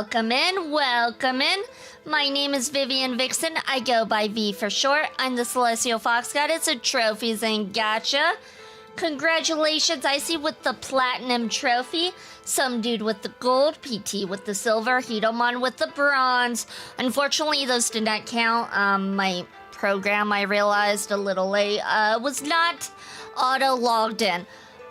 Welcome in, welcome in. My name is Vivian Vixen. I go by V for short. I'm the Celestial Fox Goddess of Trophies and Gacha. Congratulations, I see with the Platinum Trophy. Some dude with the gold, PT with the silver, Hidomon with the bronze. Unfortunately, those did not count. My program, I realized a little late, was not auto-logged in.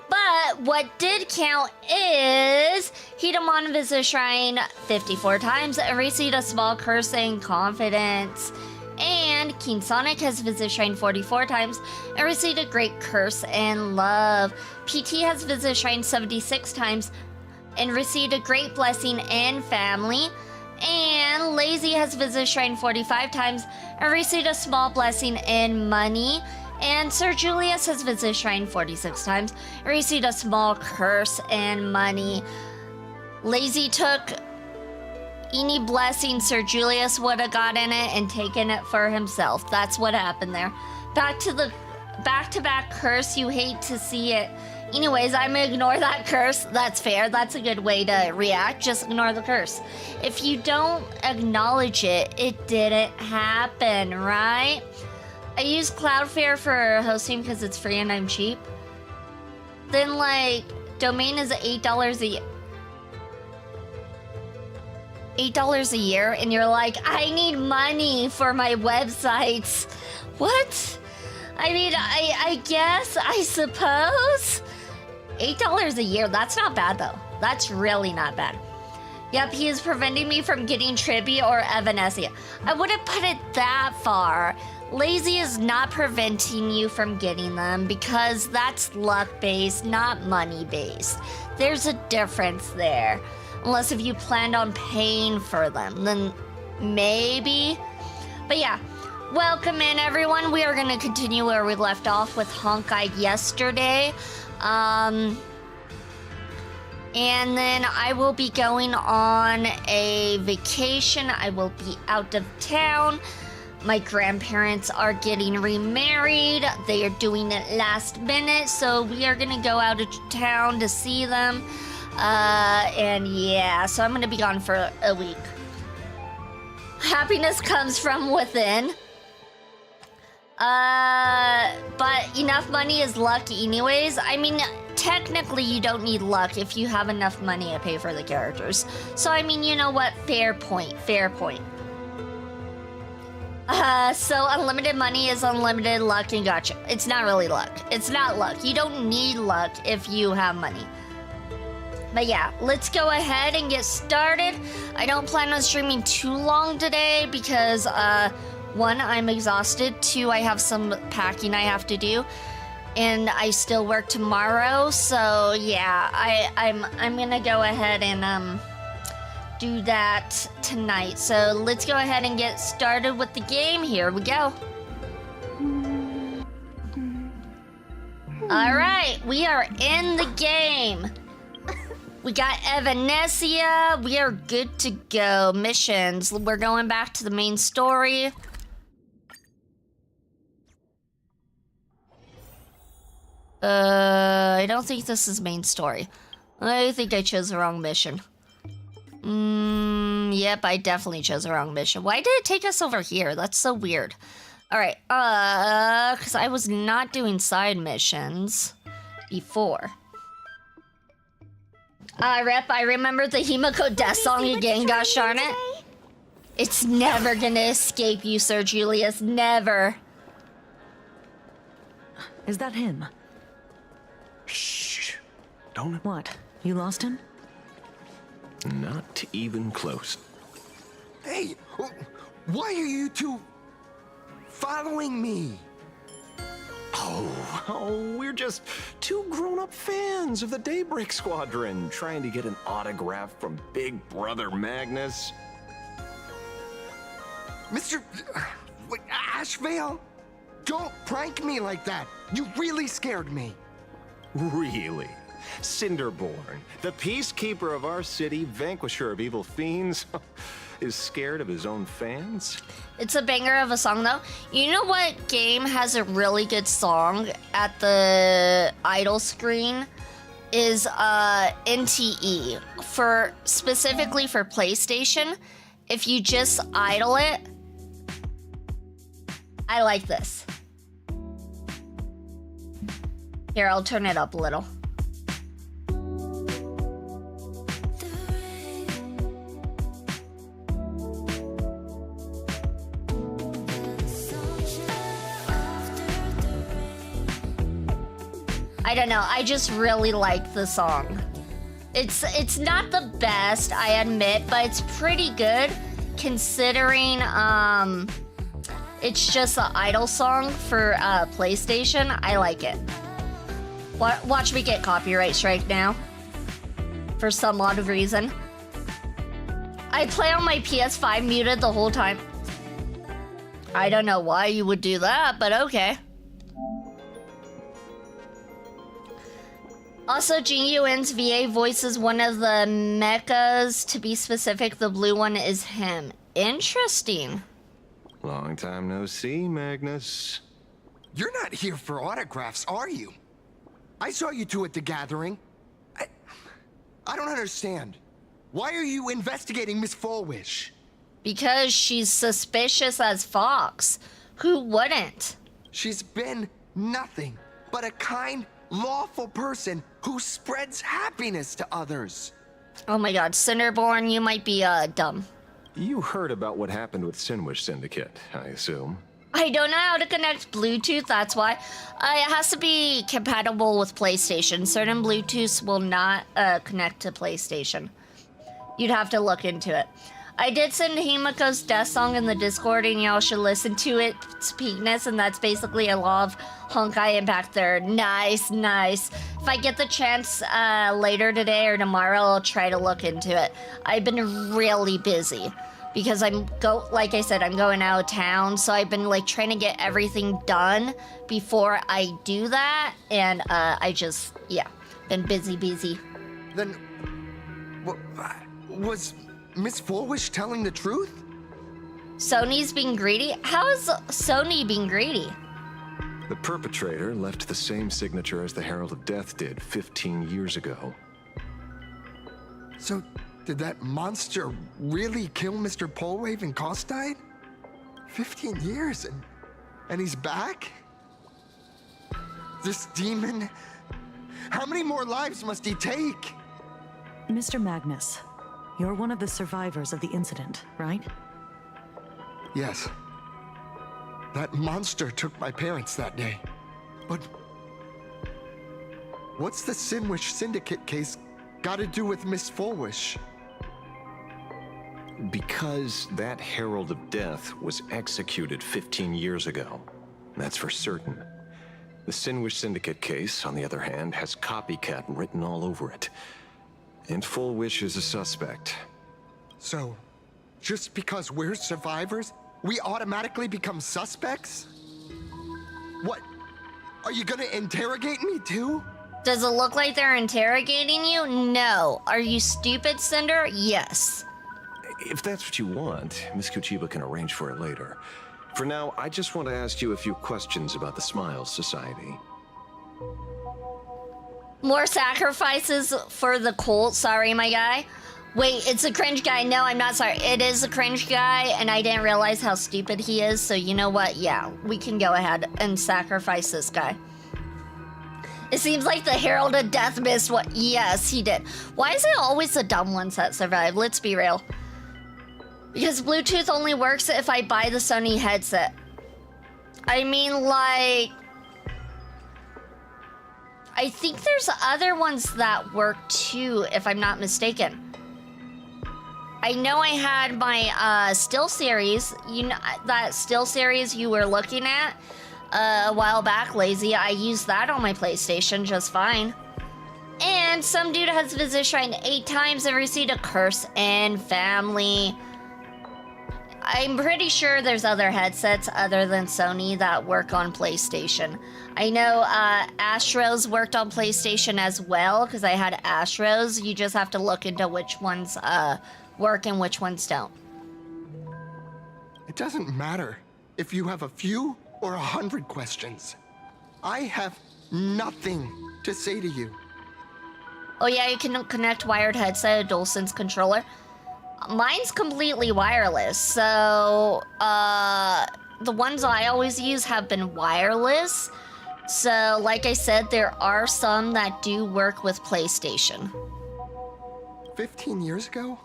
But what did count is Hidomon visit shrine 54 times and received a small curse and confidence. And King Sonic has visited shrine 44 times and received a great curse and love. PT has visited shrine 76 times and received a great blessing and family. And Lazy has visited shrine 45 times and received a small blessing and money. And Sir Julius has visited shrine 46 times and received a small curse and money. Lazy took any blessing Sir Julius would have got in it and taken it for himself. That's what happened there. Back to the back-to-back curse. You hate to see it. Anyways, I'm gonna ignore that curse. That's fair. That's a good way to react. Just ignore the curse. If you don't acknowledge it, it didn't happen, right? I use Cloudflare for hosting because it's free and I'm cheap. Then, like, domain is $8 a year. $8 a year, and you're like, I need money for my websites. What? I mean, I guess, I suppose. $8 a year, that's not bad though. That's really not bad. Yep, he is preventing me from getting Trippy or Evanescence. I wouldn't put it that far. Lazy is not preventing you from getting them because that's luck-based, not money-based. There's a difference there. Unless if you planned on paying for them, then maybe. But yeah, welcome in everyone. We are gonna continue where we left off with Honkai yesterday. And then I will be going on a vacation. I will be out of town. My grandparents are getting remarried. They are doing it last minute, so we are gonna go out of town to see them. And yeah, so I'm gonna be gone for a week. Happiness comes from within. But enough money is luck anyways. I mean, technically you don't need luck if you have enough money to pay for the characters. So I mean, you know what? Fair point, fair point. So unlimited money is unlimited luck and gotcha. It's not really luck. It's not luck. You don't need luck if you have money. But yeah, let's go ahead and get started. I don't plan on streaming too long today because, one, I'm exhausted. Two, I have some packing I have to do. And I still work tomorrow. So yeah, I'm gonna go ahead and, do that tonight. So let's go ahead and get started with the game. Here we go. All right, we are in the game. We got Evanescence. We are good to go. Missions. We're going back to the main story. I don't think this is main story. I think I chose the wrong mission. Yep, I definitely chose the wrong mission. Why did it take us over here? That's so weird. All right, because I was not doing side missions before. Rep, I remember the Himiko death song again, gosh darn it. It's never gonna escape you, Sir Julius, never. Is that him? Shh. Don't... What? You lost him? Not even close. Hey, why are you two following me? Oh, we're just two grown-up fans of the Daybreak Squadron trying to get an autograph from Big Brother Magnus. Mr. Ashvale? Don't prank me like that. You really scared me. Really? Cinderborn, the peacekeeper of our city, vanquisher of evil fiends, is scared of his own fans? It's a banger of a song, though. You know what game has a really good song at the idle screen? is NTE for specifically for PlayStation. If you just idle it, I like this. Here, I'll turn it up a little. I don't know, I just really like the song. It's not the best, I admit, but it's pretty good considering it's just an idle song for PlayStation. I like it. Watch me get copyright strike now. For some odd reason. I play on my PS5 muted the whole time. I don't know why you would do that, but okay. Also, Jin Yuen's VA voices one of the mechas. To be specific, the blue one is him. Interesting. Long time no see, Magnus. You're not here for autographs, are you? I saw you two at the gathering. I don't understand. Why are you investigating Miss Fullwish? Because she's suspicious as Fox. Who wouldn't? She's been nothing but a kind, lawful person who spreads happiness to others. Oh my god, Cinderborn, you might be dumb. You heard about what happened with Sinwish Syndicate, I assume. I don't know how to connect Bluetooth, that's why. It has to be compatible with PlayStation. Certain Bluetooths will not connect to PlayStation. You'd have to look into it. I did send Himiko's death song in the Discord, and y'all should listen to it. It's peakness, and that's basically a law of Honkai Impact Third. Nice, nice. If I get the chance later today or tomorrow, I'll try to look into it. I've been really busy because like I said, I'm going out of town, so I've been like trying to get everything done before I do that, and I just, yeah, been busy. Then, was Miss Fullwish telling the truth? Sony's being greedy? How is Sony being greedy? The perpetrator left the same signature as the Herald of Death did 15 years ago. So, did that monster really kill Mr. Polwave and Costide? 15 years and he's back? This demon? How many more lives must he take? Mr. Magnus, you're one of the survivors of the incident, right? Yes. That monster took my parents that day. But what's the Sinwish Syndicate case got to do with Miss Fullwish? Because that Herald of Death was executed 15 years ago. That's for certain. The Sinwish Syndicate case, on the other hand, has copycat written all over it. And Fullwish is a suspect. So, just because we're survivors, we automatically become suspects? What? Are you gonna interrogate me too? Does it look like they're interrogating you? No. Are you stupid, Cinder? Yes. If that's what you want, Miss Kuchiba can arrange for it later. For now, I just want to ask you a few questions about the Smiles Society. More sacrifices for the cult. Sorry, my guy. Wait, it's a cringe guy. No, I'm not sorry. It is a cringe guy, and I didn't realize how stupid he is. So you know what? Yeah, we can go ahead and sacrifice this guy. It seems like the Herald of Death missed what? Yes, he did. Why is it always the dumb ones that survive? Let's be real. Because Bluetooth only works if I buy the Sony headset. I mean, like, I think there's other ones that work too, if I'm not mistaken. I know I had my Still series, you know, that Still series you were looking at a while back, Lazy. I used that on my PlayStation just fine. And some dude has visited Shrine 8 times and received a curse and family. I'm pretty sure there's other headsets other than Sony that work on PlayStation. I know Astros worked on PlayStation as well, because I had Astros. You just have to look into which ones work and which ones don't. It doesn't matter if you have a few or 100 questions. I have nothing to say to you. Oh yeah, you can connect wired headset, a DualSense controller. Mine's completely wireless, so the ones I always use have been wireless. So, like I said, there are some that do work with PlayStation. 15 years ago,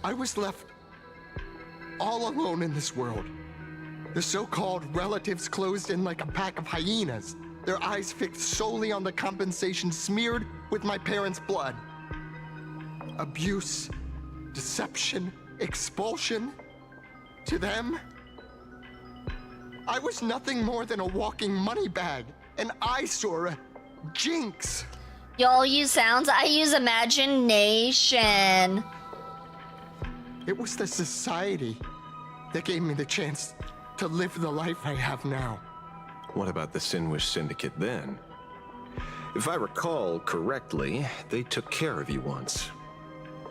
I was left all alone in this world. The so-called relatives closed in like a pack of hyenas, their eyes fixed solely on the compensation smeared with my parents' blood. Abuse, deception, expulsion. To them, I was nothing more than a walking money bag, an eyesore, a jinx. Y'all use sounds, I use imagination. It was the society that gave me the chance to live the life I have now. What about the Sinwish Syndicate then? If I recall correctly, they took care of you once.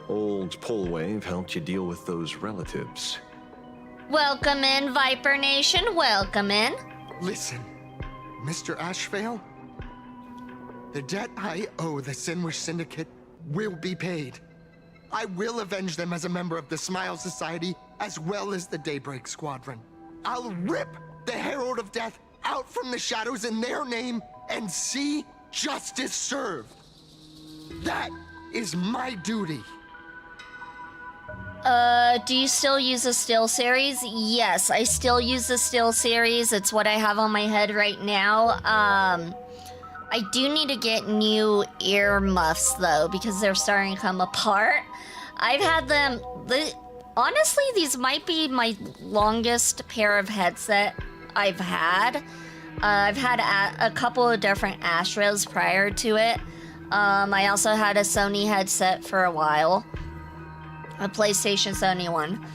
Old Polwave helped you deal with those relatives. Welcome in, Viper Nation, welcome in. Listen, Mr. Ashvale, the debt I owe the Sinwish Syndicate will be paid. I will avenge them as a member of the Smile Society, as well as the Daybreak Squadron. I'll rip the Herald of Death out from the shadows in their name and see justice served. That is my duty. Do you still use the Still series? Yes, I still use the Still series. It's what I have on my head right now. I do need to get new ear muffs though, because they're starting to come apart. I've had them, honestly, these might be my longest pair of headset I've had. I've had a couple of different Astros prior to it. I also had a Sony headset for a while. A PlayStation Sony one.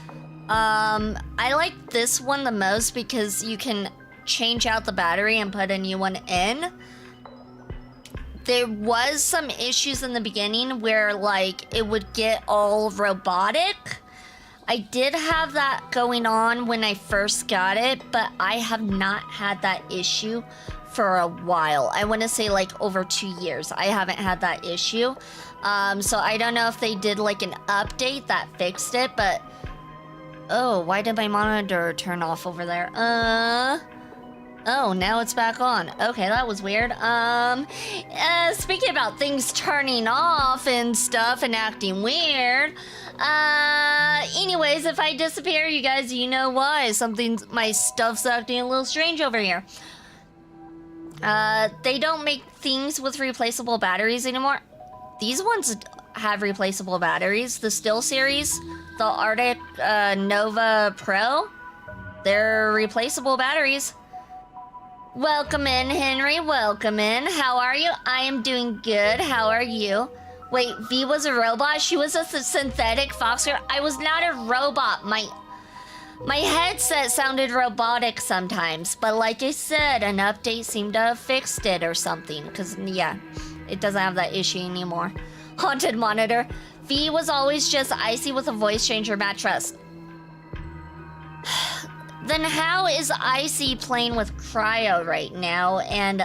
I like this one the most because you can change out the battery and put a new one in. There was some issues in the beginning where like it would get all robotic. I did have that going on when I first got it, but I have not had that issue for a while. I want to say like over 2 years. I haven't had that issue. So I don't know if they did like an update that fixed it, but oh, why did my monitor turn off over there? Oh, now it's back on. Okay, that was weird. Speaking about things turning off and stuff and acting weird. Anyways, if I disappear, you guys, you know why. My stuff's acting a little strange over here. They don't make things with replaceable batteries anymore. These ones have replaceable batteries. The Still series, the Arctic Nova Pro, they're replaceable batteries. Welcome in, Henry. Welcome in. How are you? I am doing good. How are you? Wait, V was a robot? She was a synthetic fox girl? I was not a robot. My headset sounded robotic sometimes, but like I said, an update seemed to have fixed it or something, because, yeah, it doesn't have that issue anymore. Haunted monitor. V was always just Icy with a voice changer, Matt Trust. Then how is Icy playing with Cryo right now and,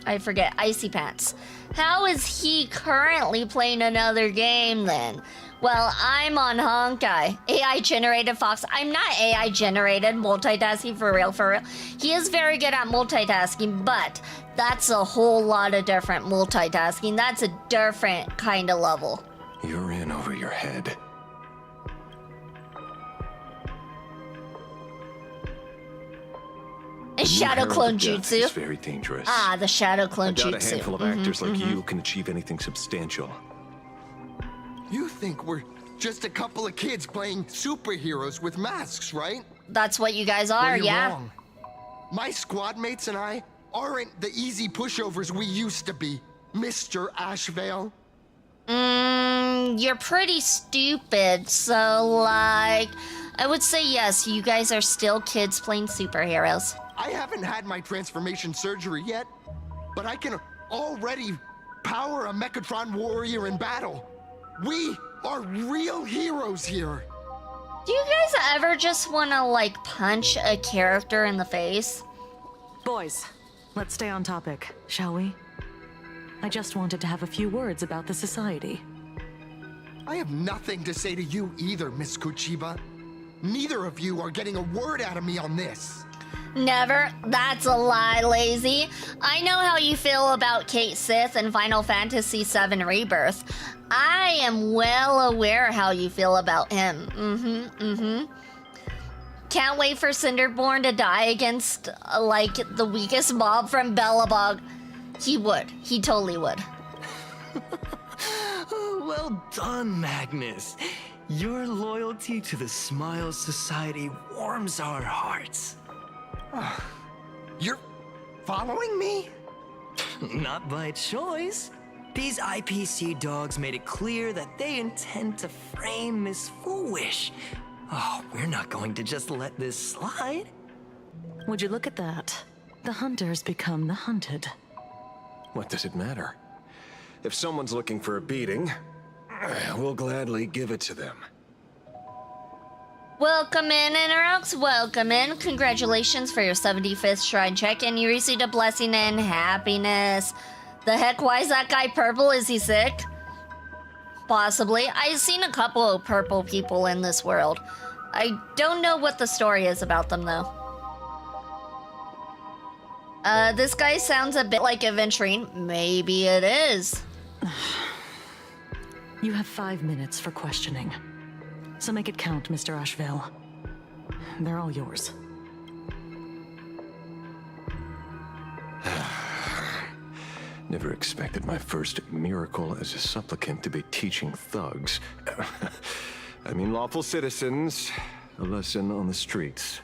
I forget, Icy Pants. How is he currently playing another game then? Well, I'm on Honkai. AI-generated Fox. I'm not AI-generated, multitasking for real, for real. He is very good at multitasking, but that's a whole lot of different multitasking. That's a different kind of level. You're in over your head. And Shadow Clone Jutsu. It's very dangerous. Ah, the Shadow Clone Jutsu. I doubt a handful of actors like you can achieve anything substantial. You think we're just a couple of kids playing superheroes with masks, right? That's what you guys are, Well, you're yeah. wrong. My squad mates and I aren't the easy pushovers we used to be, Mr. Ashvale. You're pretty stupid, so like, I would say yes, you guys are still kids playing superheroes. I haven't had my transformation surgery yet, but I can already power a Mechatron warrior in battle. We are real heroes here. Do you guys ever just want to like punch a character in the face? Boys, Let's stay on topic, shall we? I just wanted to have a few words about the society. I have nothing to say to you either, Miss Kuchiba. Neither of you are getting a word out of me on this. Never. That's a lie, Lazy. I know how you feel about Kate Sith and Final Fantasy VII Rebirth. I am well aware how you feel about him. Can't wait for Cinderborn to die against, like, the weakest mob from Bellabog. He would. He totally would. Well done, Magnus. Your loyalty to the Smiles Society warms our hearts. You're following me? Not by choice. These IPC dogs made it clear that they intend to frame Miss Foolish. Oh, we're not going to just let this slide. Would you look at that? The hunters become the hunted. What does it matter? If someone's looking for a beating, we'll gladly give it to them. Welcome in, Interox. Welcome in. Congratulations for your 75th Shrine check-in. You received a blessing and happiness. The heck, why is that guy purple? Is he sick? Possibly. I've seen a couple of purple people in this world. I don't know what the story is about them, though. This guy sounds a bit like Aventurine. Maybe it is. You have 5 minutes for questioning. So make it count, Mr. Ashvale. They're all yours. Never expected my first miracle as a supplicant to be teaching thugs. I mean lawful citizens, a lesson on the streets.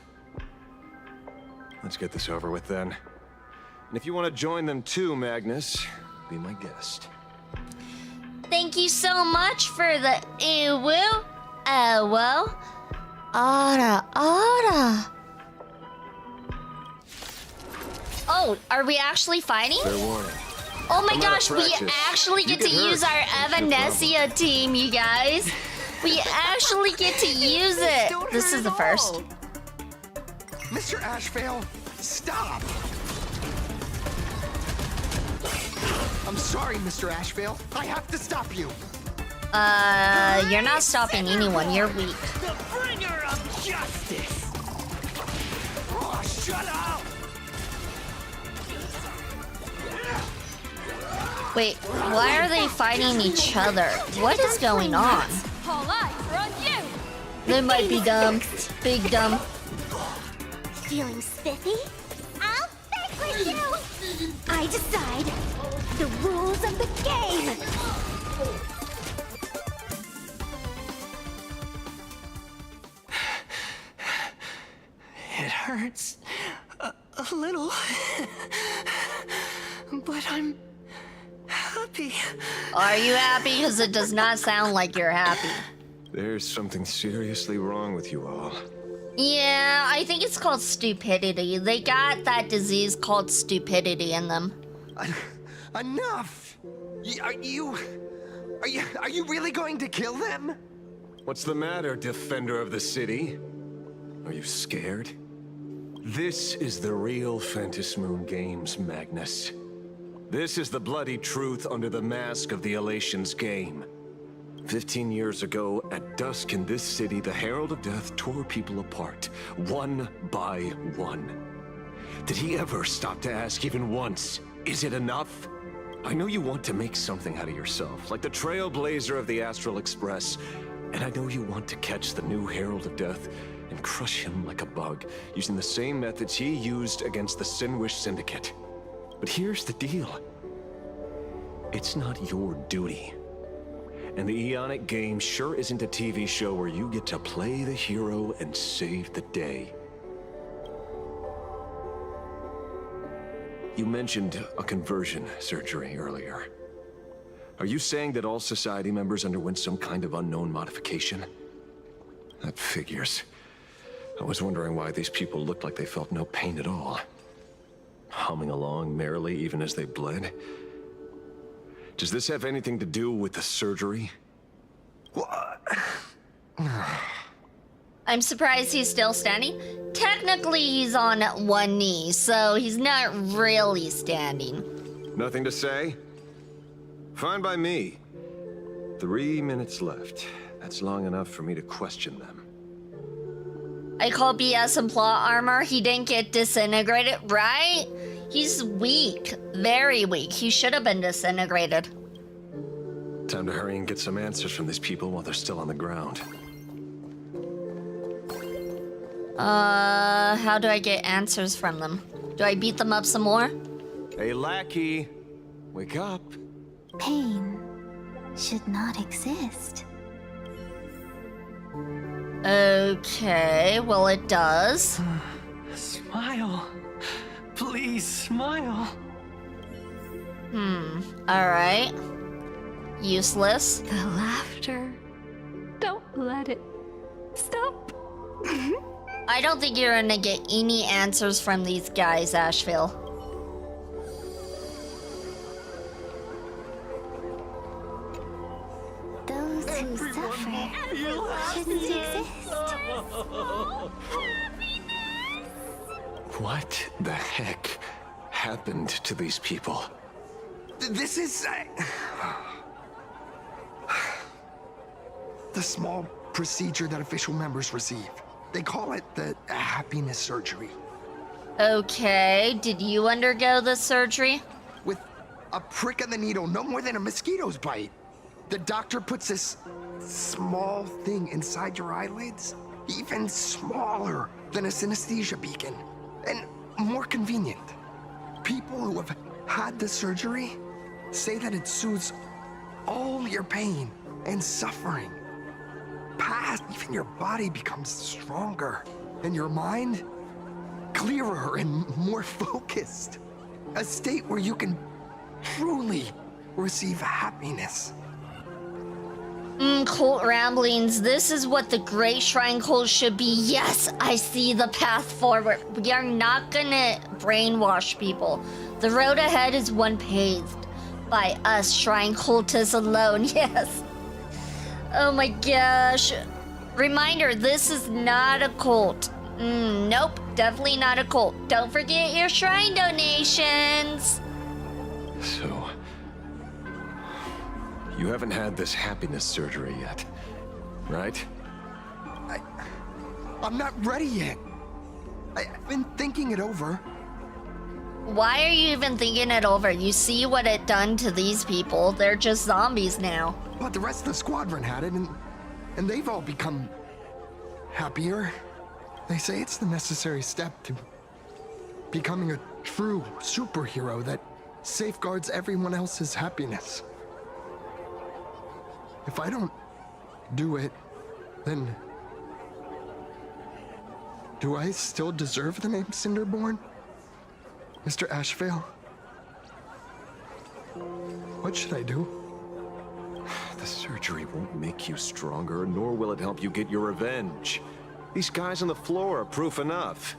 Let's get this over with then. And if you want to join them too, Magnus, be my guest. Thank you so much for the ew-woo. Well. Ara. Oh, are we actually fighting? Fair warning. Oh my I'm out of gosh, we practice. actually get to use our Evanescia team, you guys. We actually get to use it. This is the first. Mr. Ashvale, stop! I'm sorry, Mr. Ashvale. I have to stop you. You're not stopping anyone. You're weak. The bringer of justice. Oh, shut up! Wait, why are they fighting each other? What is going on? All eyes are on you! They might be dumb. Big dumb. Feeling spiffy? I'll fake with you! I decide the rules of the game! It hurts a little, but I'm happy. Are you happy? Because it does not sound like you're happy. There's something seriously wrong with you all. Yeah, I think it's called stupidity. They got that disease called stupidity in them. Enough! Are you really going to kill them? What's the matter, defender of the city? Are you scared? This is the real Phantasmoon Games, Magnus. This is the bloody truth under the mask of the Elations game. 15 years ago, at dusk in this city, the Herald of Death tore people apart, one by one. Did he ever stop to ask even once, is it enough? I know you want to make something out of yourself, like the trailblazer of the Astral Express, and I know you want to catch the new Herald of Death and crush him like a bug, using the same methods he used against the Sinwish Syndicate. But here's the deal. It's not your duty. And the Eonic game sure isn't a TV show where you get to play the hero and save the day. You mentioned a conversion surgery earlier. Are you saying that all society members underwent some kind of unknown modification? That figures. I was wondering why these people looked like they felt no pain at all. Humming along merrily even as they bled. Does this have anything to do with the surgery? I'm surprised he's still standing. technically he's on one knee, so he's not really standing. Nothing to say? Fine by me. 3 minutes left. That's long enough for me to question them. I call BS and plot armor. He didn't get disintegrated, right? He's weak. Very weak. He should have been disintegrated. Time to hurry and get some answers from these people while they're still on the ground. How do I get answers from them? Do I beat them up some more? Hey, lackey. Wake up. Pain should not exist. Okay, well it does. Smile. Please smile. Alright. Useless. The laughter. Don't let it stop. I don't think you're gonna get any answers from these guys, Asheville. Those who suffer shouldn't exist. What the heck happened to these people? This is... the small procedure that official members receive. They call it the happiness surgery. Okay, did you undergo the surgery? With a prick of the needle, no more than a mosquito's bite. The doctor puts this small thing inside your eyelids, even smaller than a synesthesia beacon, and more convenient. People who have had the surgery say that it soothes all your pain and suffering. Past, even your body becomes stronger, and your mind clearer and more focused. A state where you can truly receive happiness. Cult ramblings. This is what the Great Shrine Cult should be. Yes, I see the path forward. We are not gonna brainwash people. The road ahead is one paved by us Shrine Cultists alone. Yes. Oh my gosh. Reminder, this is not a cult. Nope, definitely not a cult. Don't forget your shrine donations. So, you haven't had this happiness surgery yet, right? I'm not ready yet. I've been thinking it over. Why are you even thinking it over? You see what it done to these people. They're just zombies now. But the rest of the squadron had it, and they've all become happier. They say it's the necessary step to becoming a true superhero that safeguards everyone else's happiness. If I don't do it, then do I still deserve the name Cinderborn? Mr. Ashevale? What should I do? The surgery won't make you stronger, nor will it help you get your revenge. These guys on the floor are proof enough.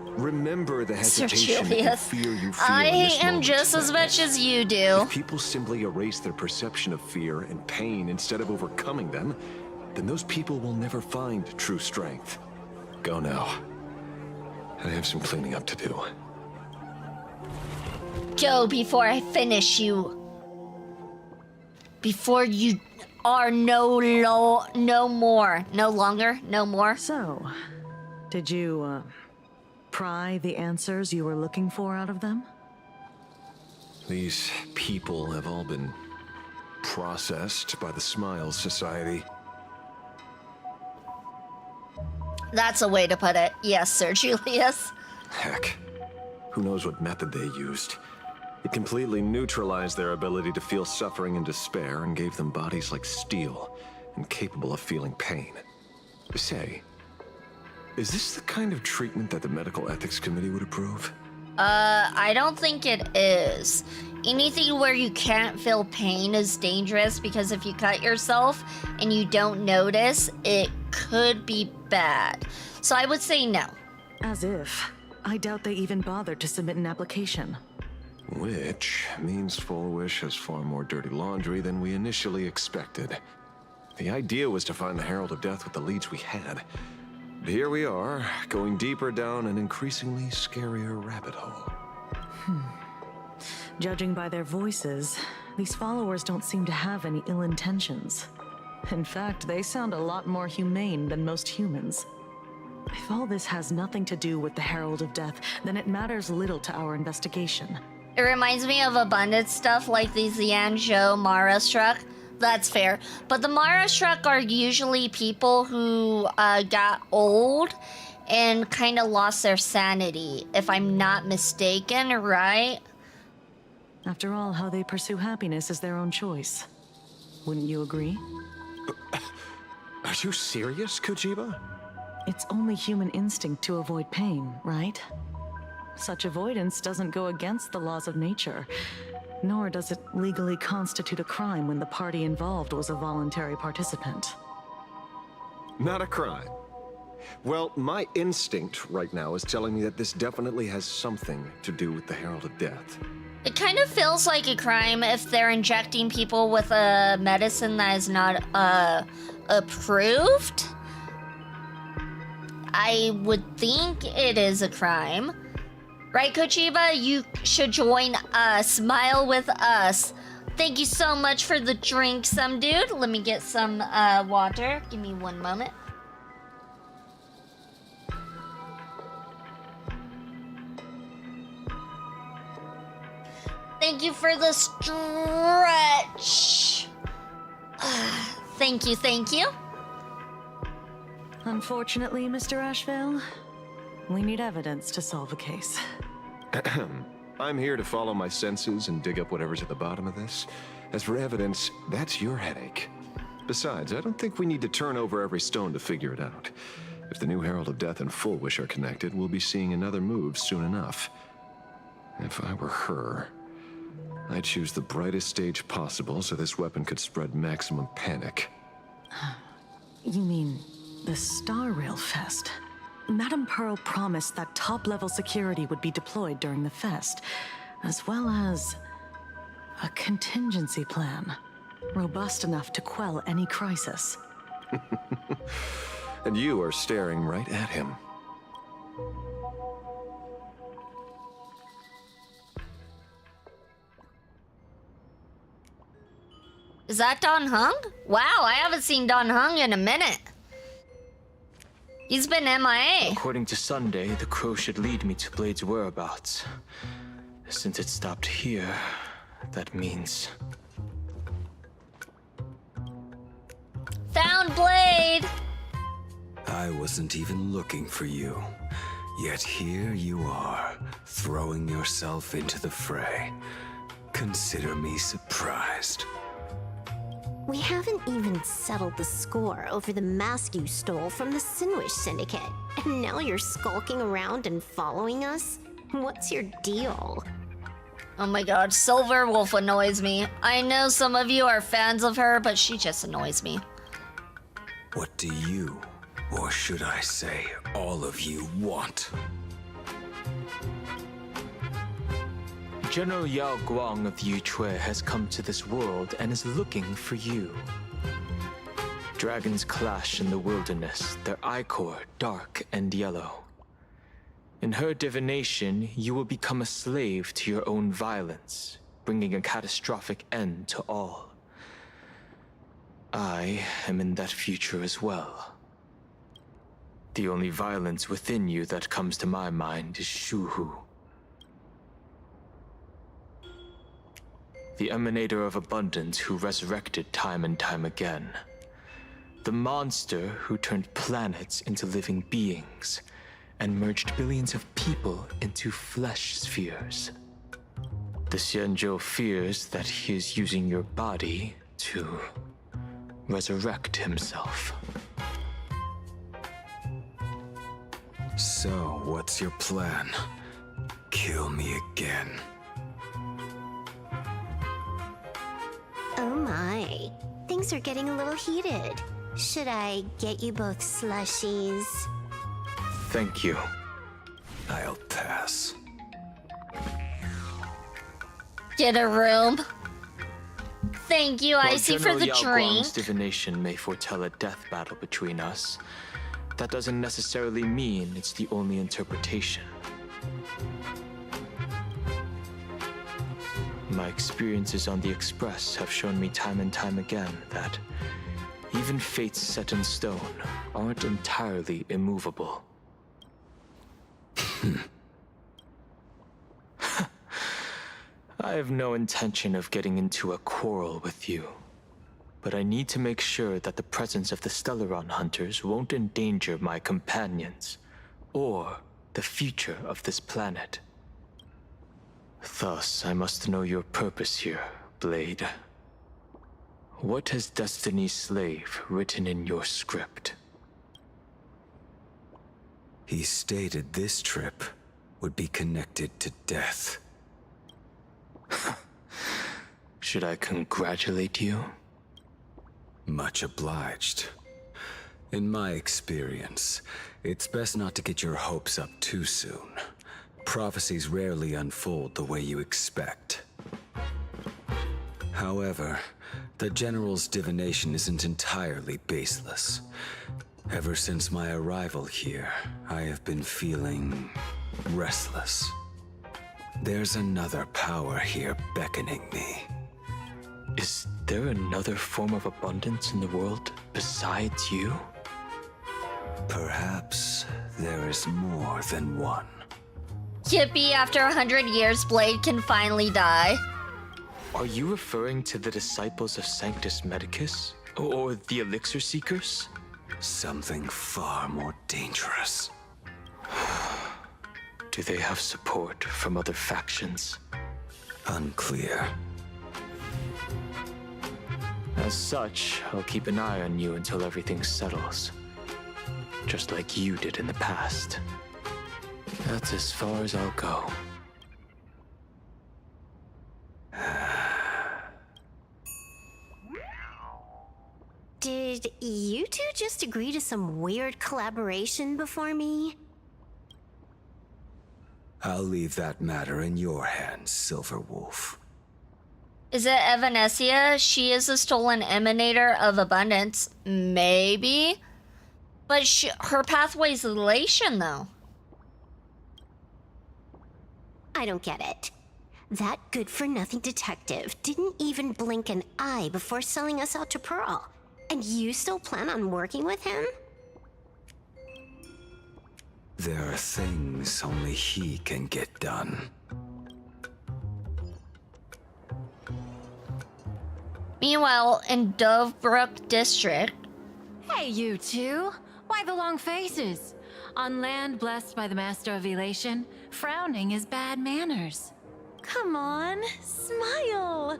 Remember the Sir hesitation and Julius, fear you feel I in this hate him moment. just as much as you do. If people simply erase their perception of fear and pain instead of overcoming them, then those people will never find true strength. Go now. I have some cleaning up to do. Go before I finish you. Before you are no more. So, did you, pry the answers you were looking for out of them? These people have all been processed by the Smiles Society. That's a way to put it. Yes, Sir Julius. Heck, who knows what method they used. It completely neutralized their ability to feel suffering and despair and gave them bodies like steel and capable of feeling pain. Say, is this the kind of treatment that the Medical Ethics Committee would approve? I don't think it is. Anything where you can't feel pain is dangerous because if you cut yourself and you don't notice, it could be bad. So I would say no. As if. I doubt they even bothered to submit an application. Which means Full Wish has far more dirty laundry than we initially expected. The idea was to find the Herald of Death with the leads we had. here we are, going deeper down an increasingly scarier rabbit hole. Judging by their voices, these followers don't seem to have any ill intentions. In fact, they sound a lot more humane than most humans. If all this has nothing to do with the Herald of Death, then it matters little to our investigation. It reminds me of abundant stuff like the Xianzhou Mara struck. That's fair. But the Mara struck are usually people who got old and kind of lost their sanity, if I'm not mistaken, right? After all, how they pursue happiness is their own choice. Wouldn't you agree? Are you serious, Kojiba? It's only human instinct to avoid pain, right? Such avoidance doesn't go against the laws of nature, nor does it legally constitute a crime when the party involved was a voluntary participant. Not a crime. Well, my instinct right now is telling me that this definitely has something to do with the Herald of Death. It kind of feels like a crime if they're injecting people with a medicine that is not approved. I would think it is a crime. Right, Kojiba? You should join us. Smile with us. Thank you so much for the drink, some dude. Let me get some water. Give me one moment. Thank you for the stretch. Thank you, thank you. Unfortunately, Mr. Ashvale, we need evidence to solve a case. I'm here to follow my senses and dig up whatever's at the bottom of this. As for evidence, that's your headache. Besides, I don't think we need to turn over every stone to figure it out. If the new Herald of Death and Full Wish are connected, we'll be seeing another move soon enough. If I were her, I'd choose the brightest stage possible so this weapon could spread maximum panic. You mean the Star Rail Fest? Madame Pearl promised that top-level security would be deployed during the fest, as well as a contingency plan, robust enough to quell any crisis. And you are staring right at him. Is that Don Hung? Wow, I haven't seen Don Hung in a minute. He's been MIA. According to Sunday, the crow should lead me to Blade's whereabouts. Since it stopped here, that means... Found Blade! I wasn't even looking for you. Yet here you are, throwing yourself into the fray. Consider me surprised. We haven't even settled the score over the mask you stole from the Sinwish Syndicate. And now you're skulking around and following us? What's your deal? Oh my god, Silver Wolf annoys me. I know some of you are fans of her, but she just annoys me. What do you, or should I say, all of you want? General Yao Guang of Yuchui has come to this world and is looking for you. Dragons clash in the wilderness, their ichor dark and yellow. In her divination, you will become a slave to your own violence, bringing a catastrophic end to all. I am in that future as well. The only violence within you that comes to my mind is Shuhu. The emanator of abundance who resurrected time and time again. The monster who turned planets into living beings and merged billions of people into flesh spheres. The Xianzhou fears that he is using your body to resurrect himself. So, what's your plan? Kill me again. Oh my. Things are getting a little heated. Should I get you both slushies? Thank you. I'll pass. Get a room. Thank you, While Icy, for General the Yao drink. Guang's divination may foretell a death battle between us, that doesn't necessarily mean it's the only interpretation. My experiences on the Express have shown me time and time again that even fates set in stone aren't entirely immovable. I have no intention of getting into a quarrel with you, but I need to make sure that the presence of the Stellaron hunters won't endanger my companions, or the future of this planet. Thus, I must know your purpose here, Blade. What has Destiny's Slave written in your script? He stated this trip would be connected to death. Should I congratulate you? Much obliged. In my experience, it's best not to get your hopes up too soon. Prophecies rarely unfold the way you expect. However, the General's divination isn't entirely baseless. Ever since my arrival here, I have been feeling restless. There's another power here beckoning me. Is there another form of abundance in the world besides you? Perhaps there is more than one. Yippee, after 100 years, Blade can finally die. Are you referring to the disciples of Sanctus Medicus? Or the Elixir Seekers? Something far more dangerous. Do they have support from other factions? Unclear. As such, I'll keep an eye on you until everything settles. Just like you did in the past. That's as far as I'll go. Did you two just agree to some weird collaboration before me? I'll leave that matter in your hands, Silver Wolf. Is it Evanesia? She is a stolen emanator of abundance. Maybe? But her pathway's elation, though. I don't get it. That good-for-nothing detective didn't even blink an eye before selling us out to Pearl. And you still plan on working with him? There are things only he can get done. Meanwhile, in Dovebrook District... Hey, you two! Why the long faces? On land blessed by the Master of Elation, frowning is bad manners. Come on, smile!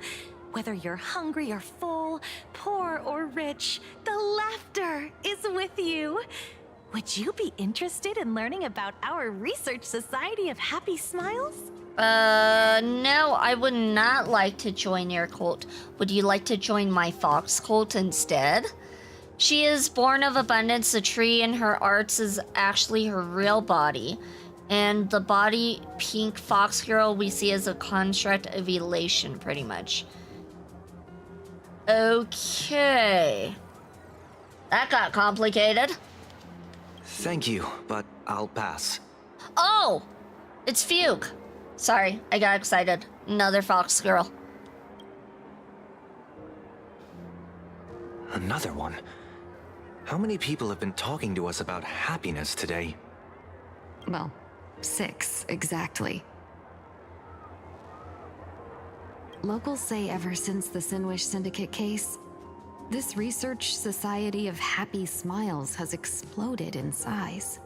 Whether you're hungry or full, poor or rich, the laughter is with you. Would you be interested in learning about our Research Society of Happy Smiles? No, I would not like to join your cult. Would you like to join my fox cult instead? She is born of abundance. The tree in her arts is actually her real body. And the body pink fox girl we see as a construct of elation, pretty much. Okay. That got complicated. Thank you, but I'll pass. Oh! It's Fugue. Sorry, I got excited. Another fox girl. Another one? How many people have been talking to us about happiness today? Well, 6 exactly. Locals say ever since the Sinwish Syndicate case, this Research Society of Happy Smiles has exploded in size.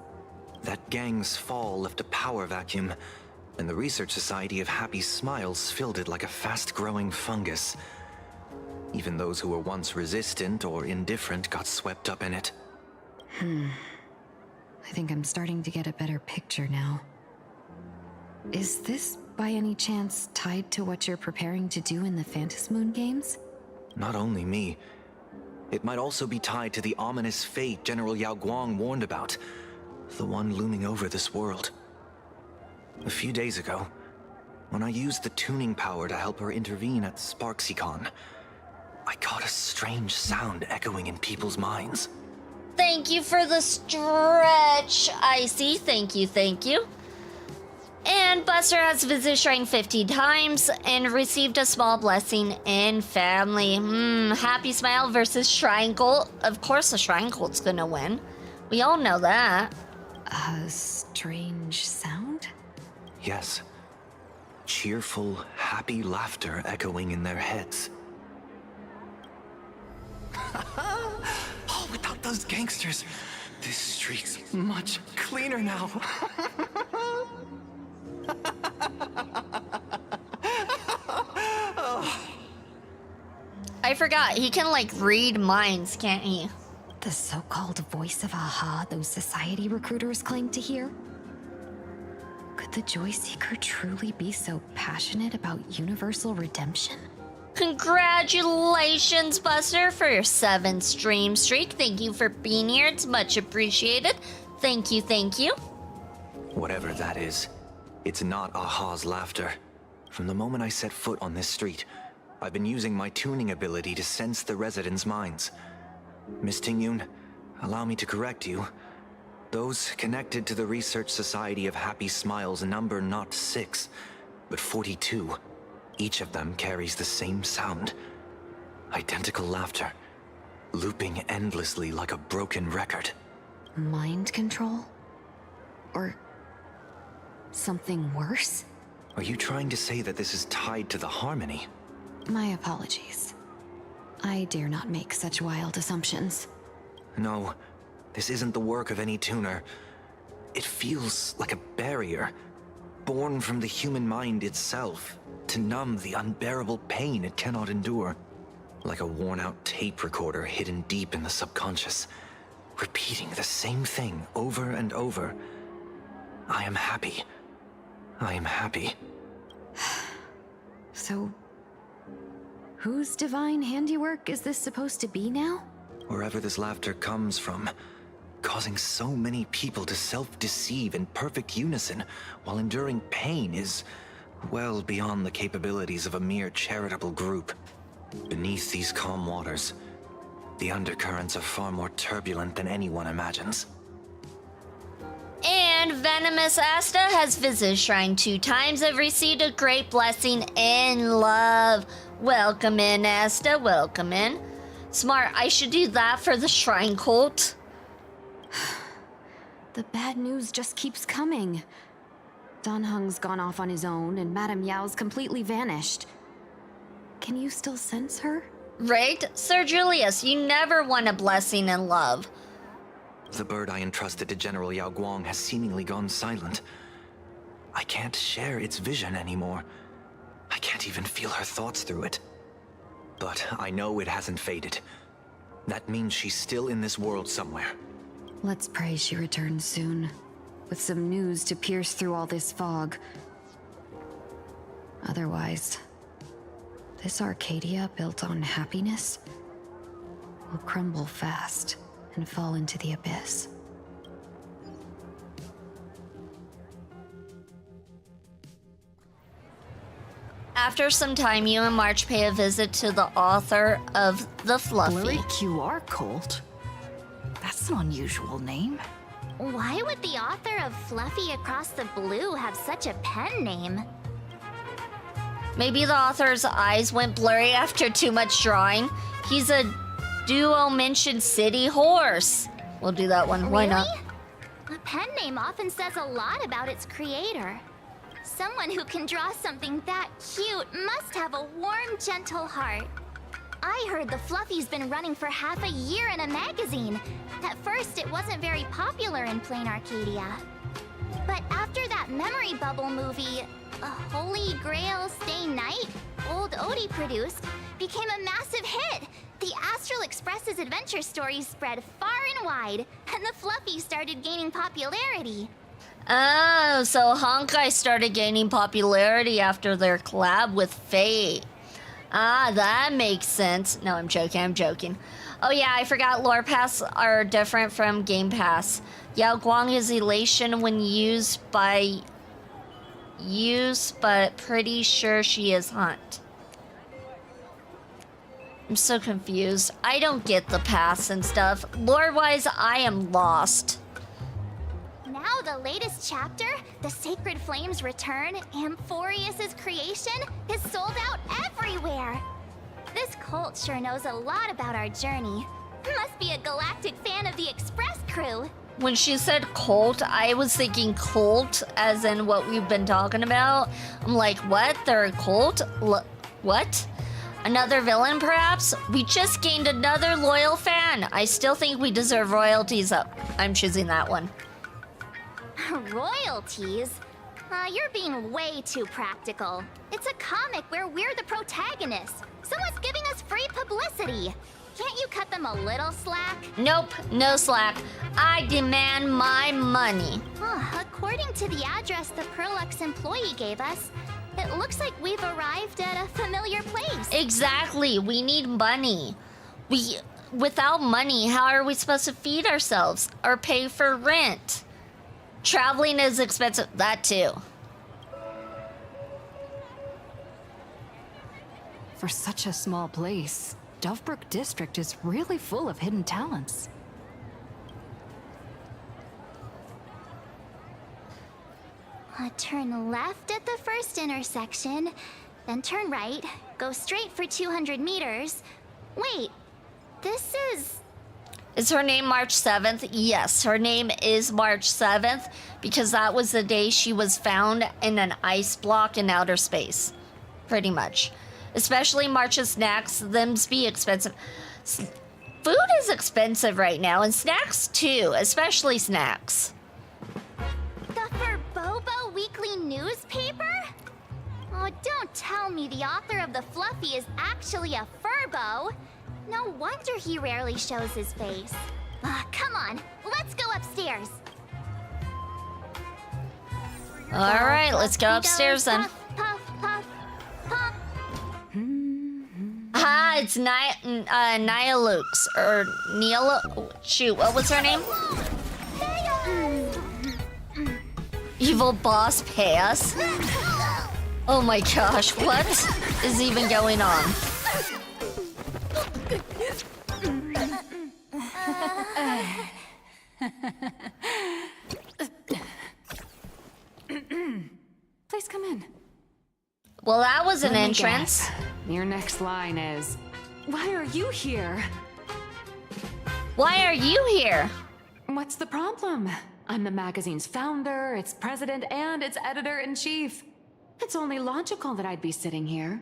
That gang's fall left a power vacuum, and the Research Society of Happy Smiles filled it like a fast-growing fungus. Even those who were once resistant or indifferent got swept up in it. I think I'm starting to get a better picture now. Is this, by any chance, tied to what you're preparing to do in the Phantasmoon games? Not only me. It might also be tied to the ominous fate General Yao Guang warned about. The one looming over this world. A few days ago, when I used the tuning power to help her intervene at SparksyCon, I caught a strange sound echoing in people's minds. Thank you for the stretch, Icy. Thank you, thank you. And Buster has visited Shrine 50 times and received a small blessing in family. Happy Smile versus Shrine Cult. Of course the Shrine Cult's gonna win. We all know that. A strange sound? Yes. Cheerful, happy laughter echoing in their heads. Oh, without those gangsters, this street's much cleaner now. I forgot, he can like read minds, can't he? The so-called voice of Aha those society recruiters claim to hear? Could the Joy Seeker truly be so passionate about universal redemption? Congratulations, Buster, for your 7th stream streak. Thank you for being here. It's much appreciated. Thank you, thank you. Whatever that is, it's not Aha's laughter. From the moment I set foot on this street, I've been using my tuning ability to sense the residents' minds. Miss Tingyun, allow me to correct you. Those connected to the Research Society of Happy Smiles number not 6, but 42. Each of them carries the same sound. Identical laughter, looping endlessly like a broken record. Mind control? Or something worse? Are you trying to say that this is tied to the harmony? My apologies. I dare not make such wild assumptions. No, this isn't the work of any tuner. It feels like a barrier, born from the human mind itself, to numb the unbearable pain it cannot endure. Like a worn-out tape recorder hidden deep in the subconscious, repeating the same thing over and over. I am happy. I am happy. So, whose divine handiwork is this supposed to be now? Wherever this laughter comes from, causing so many people to self-deceive in perfect unison while enduring pain is well beyond the capabilities of a mere charitable group. Beneath these calm waters, the undercurrents are far more turbulent than anyone imagines. And Venomous Asta has visited Shrine 2 times and received a great blessing in love. Welcome in, Asta. Welcome in. Smart, I should do that for the Shrine Cult. The bad news just keeps coming. Dan Heng's gone off on his own, and Madame Yao's completely vanished. Can you still sense her? Right? Sir Julius, you never won a blessing in love. The bird I entrusted to General Yao Guang has seemingly gone silent. I can't share its vision anymore. I can't even feel her thoughts through it. But I know it hasn't faded. That means she's still in this world somewhere. Let's pray she returns soon, with some news to pierce through all this fog. Otherwise, this Arcadia built on happiness will crumble fast and fall into the abyss. After some time, you and March pay a visit to the author of The Fluffy. Blurry QR Cult? That's an unusual name. Why would the author of Fluffy Across the Blue have such a pen name? Maybe the author's eyes went blurry after too much drawing. He's a duo-mentioned city horse. We'll do that one. Why not? A pen name often says a lot about its creator. Someone who can draw something that cute must have a warm, gentle heart. I heard the Fluffy's been running for half a year in a magazine. At first, it wasn't very popular in Plain Arcadia. But after that memory bubble movie, A Holy Grail Stay Night, Old Odie produced, became a massive hit. The Astral Express's adventure stories spread far and wide, and the Fluffy started gaining popularity. Oh, so Honkai started gaining popularity after their collab with Fate. Ah, that makes sense. No, I'm joking. Oh yeah, I forgot lore pass are different from game pass. Yao Guang is elation when used, but pretty sure she is Hunt. I'm so confused. I don't get the paths and stuff. Lore-wise, I am lost. Now the latest chapter, the Sacred Flames Return, Amphorius's creation, is sold out everywhere. This cult sure knows a lot about our journey. Must be a galactic fan of the Express crew. When she said cult, I was thinking cult, as in what we've been talking about. I'm like, what? They're a cult? What? Another villain, perhaps? We just gained another loyal fan. I still think we deserve royalties. I'm choosing that one. Royalties? You're being way too practical. It's a comic where we're the protagonists. Someone's giving us free publicity. Can't you cut them a little slack? Nope, no slack. I demand my money. According to the address the Perlux employee gave us, it looks like we've arrived at a familiar place. Exactly, we need money. Without money, how are we supposed to feed ourselves or pay for rent? Traveling is expensive, that too. For such a small place, Dovebrook District is really full of hidden talents. Turn left at the first intersection, then turn right, go straight for 200 meters. Wait, this is... Is her name March 7th? Yes, her name is March 7th because that was the day she was found in an ice block in outer space. Pretty much. Especially March's snacks, them's be expensive. Food is expensive right now, and snacks too, especially snacks. The Furbobo Weekly newspaper? Oh, don't tell me the author of the Fluffy is actually a Furbo. No wonder he rarely shows his face. Come on, let's go upstairs. All right, let's go upstairs then. Puff, puff, puff, puff. Ah, it's Nihilux, or shoot, what was her name? Evil boss pay us? Oh my gosh, what is even going on? Please come in. Well, that was an Let me entrance. guess. Your next line is, why are you here? Why are you here? What's the problem? I'm the magazine's founder, its president, and its editor-in-chief. It's only logical that I'd be sitting here.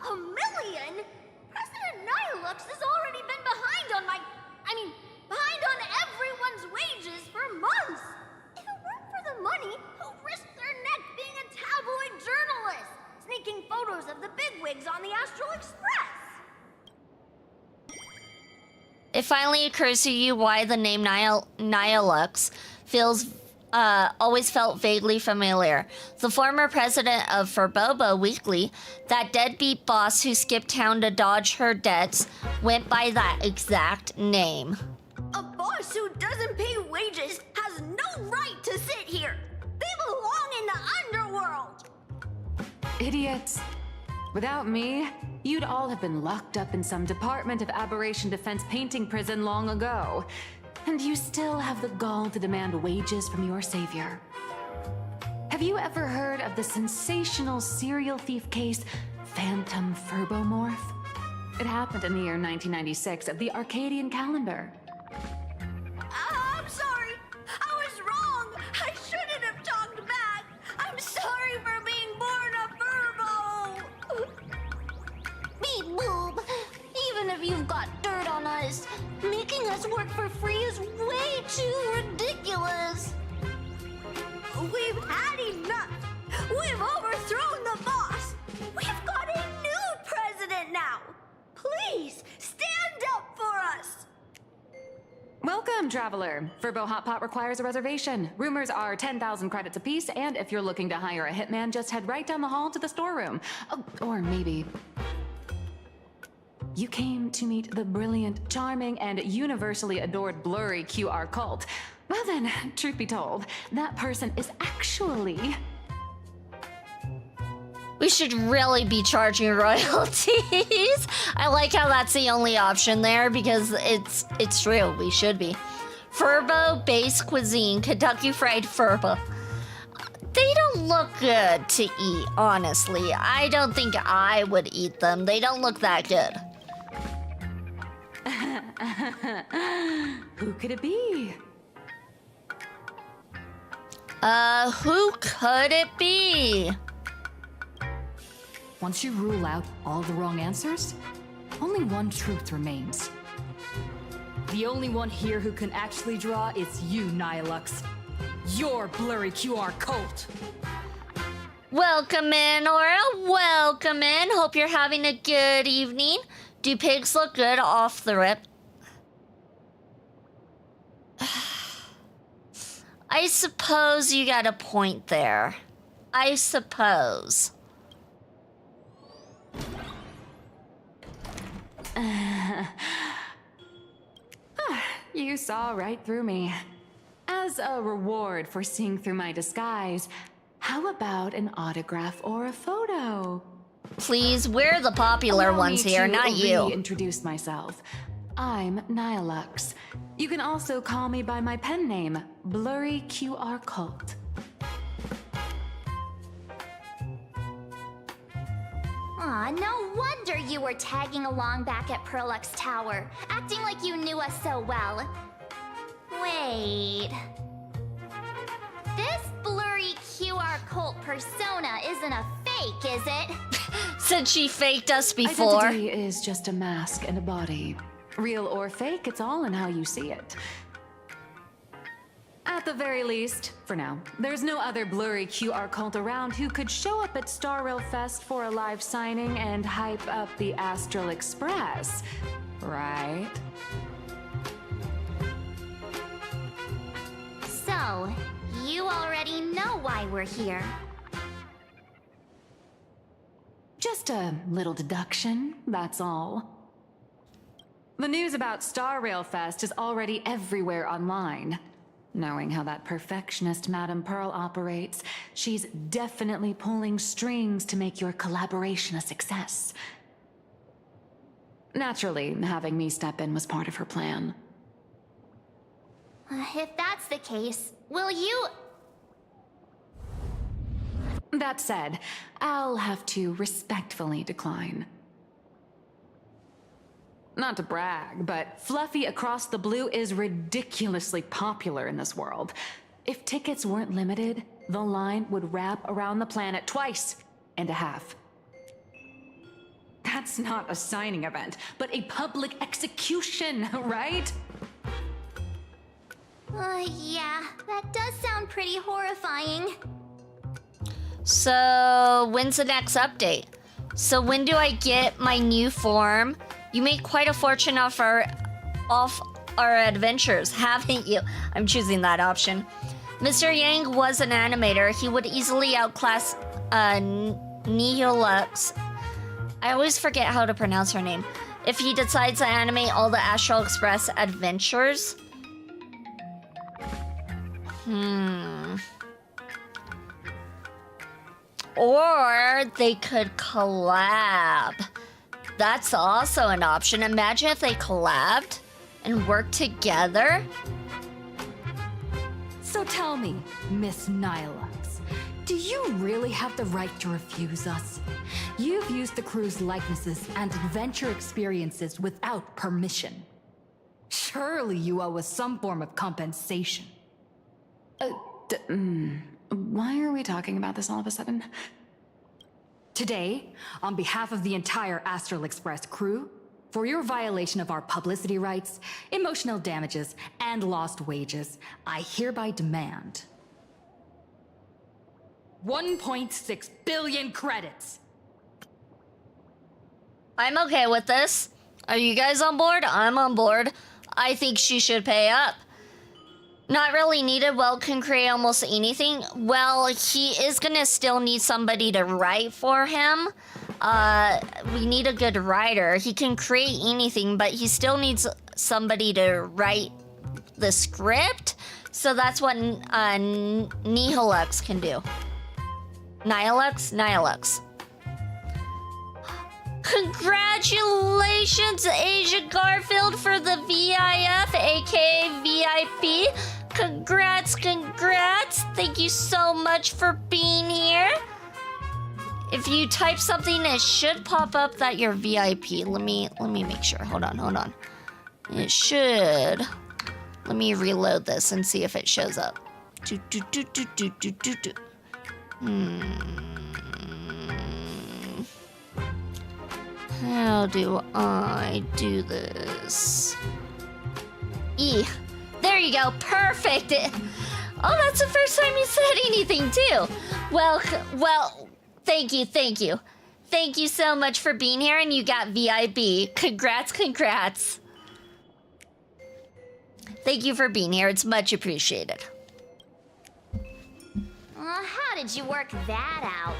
$1 million? President Nihilux has already been behind on everyone's wages for months. If it weren't for the money, who'd risk their neck being a tabloid journalist, sneaking photos of the bigwigs on the Astral Express? It finally occurs to you why the name Nihilux always felt vaguely familiar. The former president of Furbobo Weekly, that deadbeat boss who skipped town to dodge her debts, went by that exact name. A boss who doesn't pay wages has no right to sit here. They belong in the underworld. Idiots. Without me, you'd all have been locked up in some Department of Aberration Defense painting prison long ago. And you still have the gall to demand wages from your savior. Have you ever heard of the sensational serial thief case, Phantom Furbomorph? It happened in the year 1996 of the Arcadian calendar. I'm sorry. I was wrong. I shouldn't have talked back. I'm sorry for being born a Furbo. Beep boop. Even if you've got dirt on us, making us work for free is way too ridiculous. We've had enough. We've overthrown the boss. We've got a new president now. Please, stand up for us. Welcome, traveler. Furbo Hot Pot requires a reservation. Rumors are 10,000 credits apiece, and if you're looking to hire a hitman, just head right down the hall to the storeroom. Oh, or maybe... You came to meet the brilliant, charming, and universally adored blurry QR cult. Well then, truth be told, that person is actually... We should really be charging royalties. I like how that's the only option there because it's true. We should be. Furbo base cuisine, Kentucky Fried Furbo. They don't look good to eat, honestly. I don't think I would eat them. They don't look that good. Who could it be? Who could it be? Once you rule out all the wrong answers, only one truth remains. The only one here who can actually draw is you, Nihilux. Your blurry QR cult. Welcome in, Aura. Welcome in. Hope you're having a good evening. Do pigs look good off the rip? I suppose you got a point there. I suppose. You saw right through me. As a reward for seeing through my disguise, how about an autograph or a photo? Please, we're the popular Allow ones me here, to not you. Reintroduce myself. I'm Nihilux. You can also call me by my pen name, Blurry QR Cult. Aw, no wonder you were tagging along back at Perlux Tower, acting like you knew us so well. Wait. This blurry QR cult persona isn't a fake, is it? Since she faked us before. Identity is just a mask and a body. Real or fake, it's all in how you see it. At the very least, for now, there's no other blurry QR cult around who could show up at Star Rail Fest for a live signing and hype up the Astral Express, right? So, you already know why we're here. Just a little deduction, that's all. The news about Star Rail Fest is already everywhere online. Knowing how that perfectionist Madame Pearl operates, she's definitely pulling strings to make your collaboration a success. Naturally, having me step in was part of her plan. If that's the case, will you... That said, I'll have to respectfully decline. Not to brag, but Fluffy Across the Blue is ridiculously popular in this world. If tickets weren't limited, the line would wrap around the planet twice and a half. That's not a signing event, but a public execution, right? Yeah, that does sound pretty horrifying. So, when's the next update? So when do I get my new form? You made quite a fortune off our adventures, haven't you? I'm choosing that option. Mr. Yang was an animator. He would easily outclass Nihilux. I always forget how to pronounce her name. If he decides to animate all the Astral Express adventures. Or they could collab. That's also an option. Imagine if they collabed and worked together. So tell me, Miss Nihilux, do you really have the right to refuse us? You've used the crew's likenesses and adventure experiences without permission. Surely you owe us some form of compensation. Why are we talking about this all of a sudden? Today, on behalf of the entire Astral Express crew, for your violation of our publicity rights, emotional damages, and lost wages, I hereby demand 1.6 billion credits. I'm okay with this. Are you guys on board? I'm on board. I think she should pay up. Not really needed. Well, can create almost anything. Well, he is gonna still need somebody to write for him. We need a good writer. He can create anything, but he still needs somebody to write the script. So that's what Nihilux can do. Nihilux? Congratulations, Asia Garfield, for the VIF, aka VIP. Congrats. Thank you so much for being here. If you type something, it should pop up that you're VIP. Let me make sure. Hold on. It should. Let me reload this and see if it shows up. How do I do this? There you go. Perfect. Oh, that's the first time you said anything too. Well, thank you. Thank you so much for being here, and you got VIP. Congrats. Thank you for being here. It's much appreciated. How did you work that out?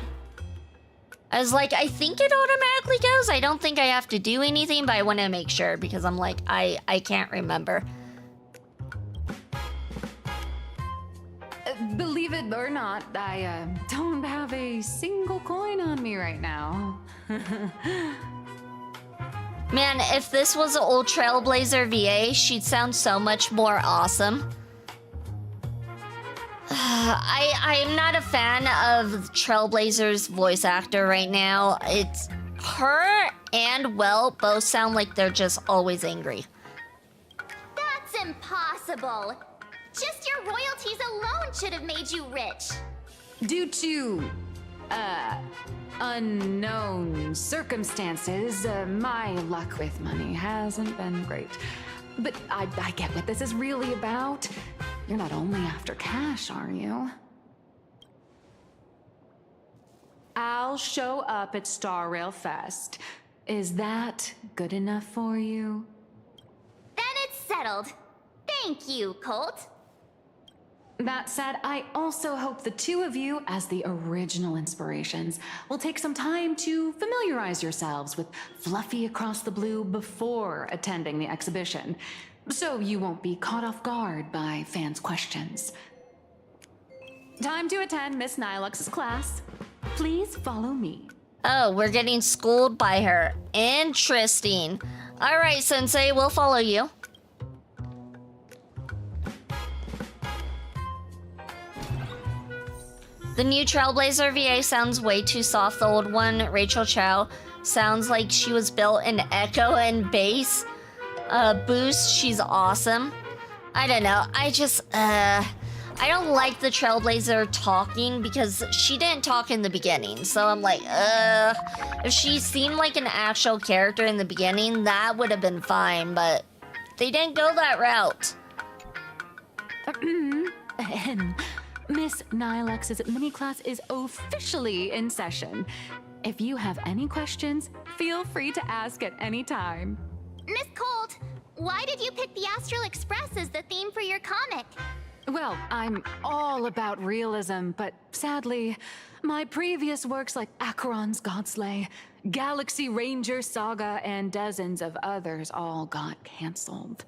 I was like, I think it automatically goes. I don't think I have to do anything, but I want to make sure because I'm like, I can't remember. Believe it or not, I don't have a single coin on me right now. Man, if this was an old Trailblazer VA, she'd sound so much more awesome. I'm not a fan of Trailblazer's voice actor right now. It's her and Will both sound like they're just always angry. That's impossible. Just your royalties alone should have made you rich. Due to, unknown circumstances, my luck with money hasn't been great. But I get what this is really about. You're not only after cash, are you? I'll show up at Star Rail Fest. Is that good enough for you? Then it's settled. Thank you, Colt. That said, I also hope the two of you, as the original inspirations, will take some time to familiarize yourselves with Fluffy Across the Blue before attending the exhibition, so you won't be caught off guard by fans' questions. Time to attend Miss Nilux's class. Please follow me. Oh, we're getting schooled by her. Interesting. All right, Sensei, we'll follow you. The new Trailblazer VA sounds way too soft. The old one, Rachel Chow, sounds like she was built in echo and bass. Boost, she's awesome. I don't know. I don't like the Trailblazer talking because she didn't talk in the beginning. So I'm like, if she seemed like an actual character in the beginning, that would have been fine, but they didn't go that route. Miss Nilux's mini class is officially in session. If you have any questions, feel free to ask at any time. Miss Colt, why did you pick the Astral Express as the theme for your comic? Well, I'm all about realism, but sadly, my previous works like Acheron's Godslay, Galaxy Ranger Saga, and dozens of others all got canceled.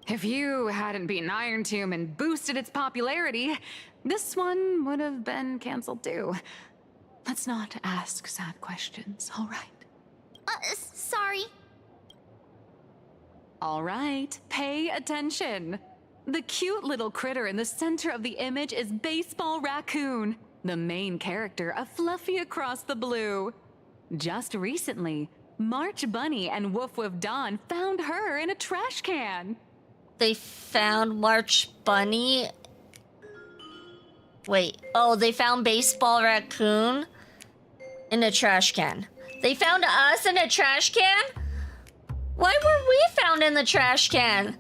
If you hadn't beaten Iron Tomb and boosted its popularity, this one would have been canceled too. Let's not ask sad questions, all right? Sorry. All right, pay attention. The cute little critter in the center of the image is Baseball Raccoon, the main character of Fluffy Across the Blue. Just recently, March Bunny and Woof Woof Dawn found her in a trash can. They found March Bunny? Wait, oh, they found Baseball Raccoon in a trash can. They found us in a trash can? Why were we found in the trash can?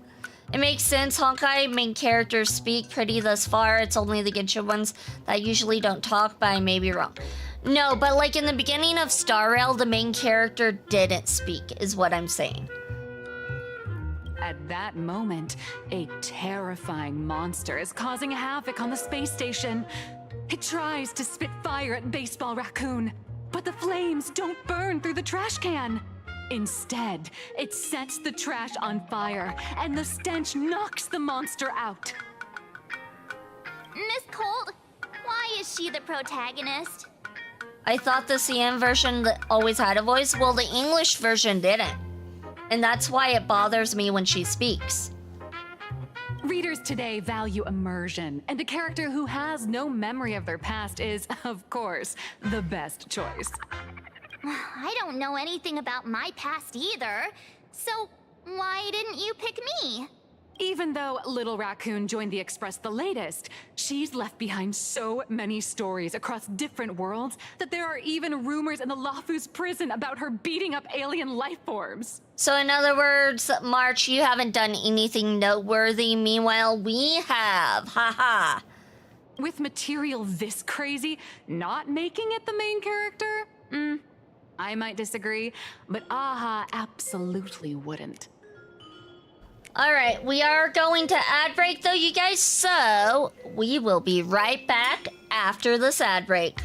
It makes sense. Honkai main characters speak pretty thus far. It's only the Genshin ones that usually don't talk, but I may be wrong. No, but like in the beginning of Star Rail, the main character didn't speak, is what I'm saying. At that moment, a terrifying monster is causing havoc on the space station. It tries to spit fire at Baseball Raccoon, but the flames don't burn through the trash can. Instead, it sets the trash on fire, and the stench knocks the monster out. Miss Colt, why is she the protagonist? I thought the CN version always had a voice. Well, the English version didn't. And that's why it bothers me when she speaks. Readers today value immersion, and a character who has no memory of their past is, of course, the best choice. I don't know anything about my past either, so why didn't you pick me? Even though Little Raccoon joined the Express the latest, she's left behind so many stories across different worlds that there are even rumors in the Lafus prison about her beating up alien life forms. So in other words, March, you haven't done anything noteworthy. Meanwhile, we have. Haha. With material this crazy, not making it the main character? I might disagree, but Aha absolutely wouldn't. All right, we are going to ad break though, you guys, so we will be right back after this ad break.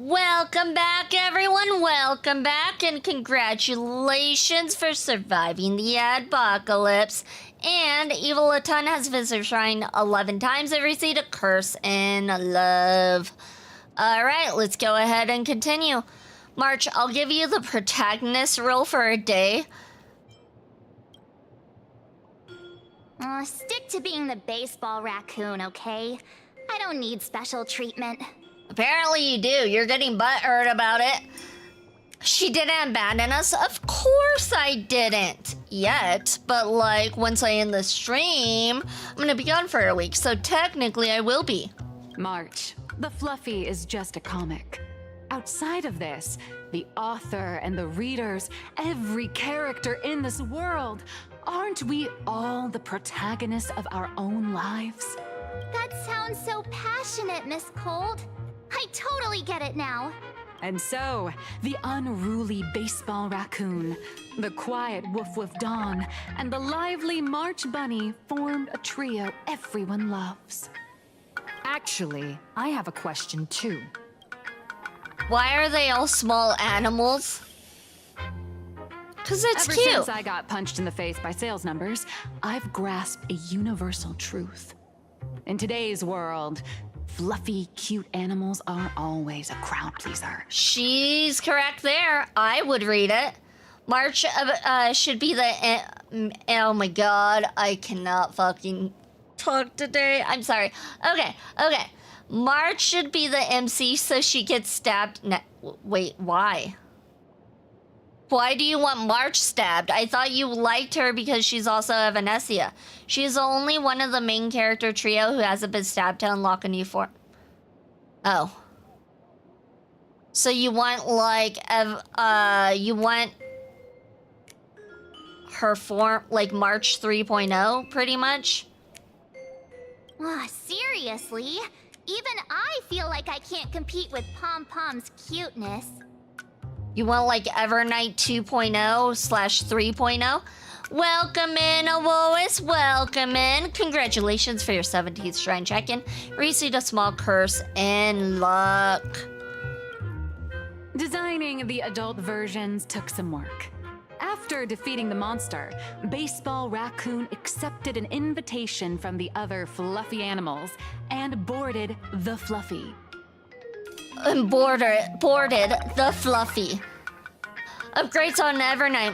Welcome back, everyone. Welcome back, and congratulations for surviving the adpocalypse. And Evil Latun has visited Shrine 11 times and received a curse in love. Alright, let's go ahead and continue. March, I'll give you the protagonist role for a day. Stick to being the baseball raccoon, okay? I don't need special treatment. Apparently you do. You're getting butthurt about it. She didn't abandon us? Of course I didn't. Yet. But like, once I end the stream, I'm gonna be gone for a week, so technically I will be. March, the Fluffy is just a comic. Outside of this, the author and the readers, every character in this world, aren't we all the protagonists of our own lives? That sounds so passionate, Miss Cold. I totally get it now. And so, the unruly baseball raccoon, the quiet Woof Woof Dawn, and the lively March Bunny formed a trio everyone loves. Actually, I have a question too. Why are they all small animals? Because it's Ever cute. since I got punched in the face by sales numbers, I've grasped a universal truth. In today's world, fluffy, cute animals are always a crowd pleaser. She's correct there. I would read it. March should be the... oh my god, I cannot fucking talk today. I'm sorry. Okay. March should be the MC so she gets stabbed. Wait, why? Why do you want March stabbed? I thought you liked her because she's also a Venetia. She's the only one of the main character trio who hasn't been stabbed to unlock a new form. Oh. So you want, like, you want her form, like, March 3.0, pretty much? Seriously? Even I feel like I can't compete with Pom Pom's cuteness. You want like Evernight 2.0/3.0? Welcome in, Alois. Welcome in. Congratulations for your 17th Shrine check-in. Received a small curse in luck. Designing the adult versions took some work. After defeating the monster, Baseball Raccoon accepted an invitation from the other fluffy animals and boarded the Fluffy. Boarded the Fluffy. Upgrades on Evernight.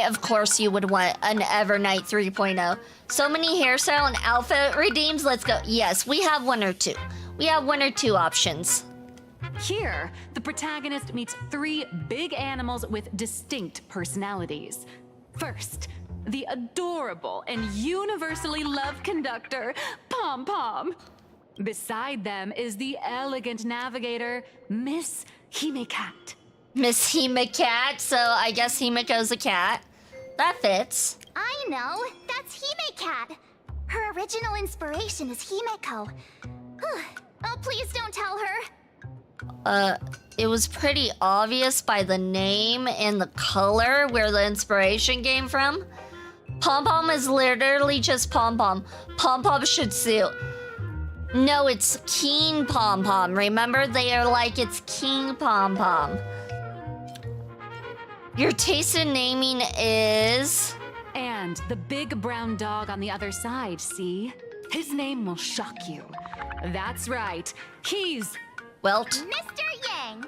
Of course you would want an Evernight 3.0. So many hairstyle and outfit redeems. Let's go. Yes, we have one or two. We have one or two options. Here, the protagonist meets three big animals with distinct personalities. First, the adorable and universally loved conductor, Pom Pom. Beside them is the elegant navigator, Miss Hime-Cat. Miss Hime-Cat, so I guess Himiko's a cat. That fits. I know, that's Hime-Cat. Her original inspiration is Himeko. Oh, please don't tell her. It was pretty obvious by the name and the color where the inspiration came from. Pom Pom is literally just Pom Pom. Pom Pom should sue. No, it's King Pom Pom. Remember, they are like, it's King Pom Pom. Your taste in naming is... And the big brown dog on the other side, see? His name will shock you. That's right, he's... Welt. Mr. Yang.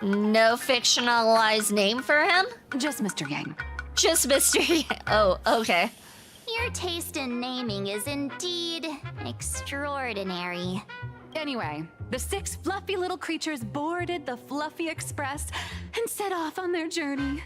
No fictionalized name for him? Just Mr. Yang. Just Mr. Yang. Oh, okay. Your taste in naming is indeed extraordinary. Anyway, the 6 fluffy little creatures boarded the Fluffy Express and set off on their journey.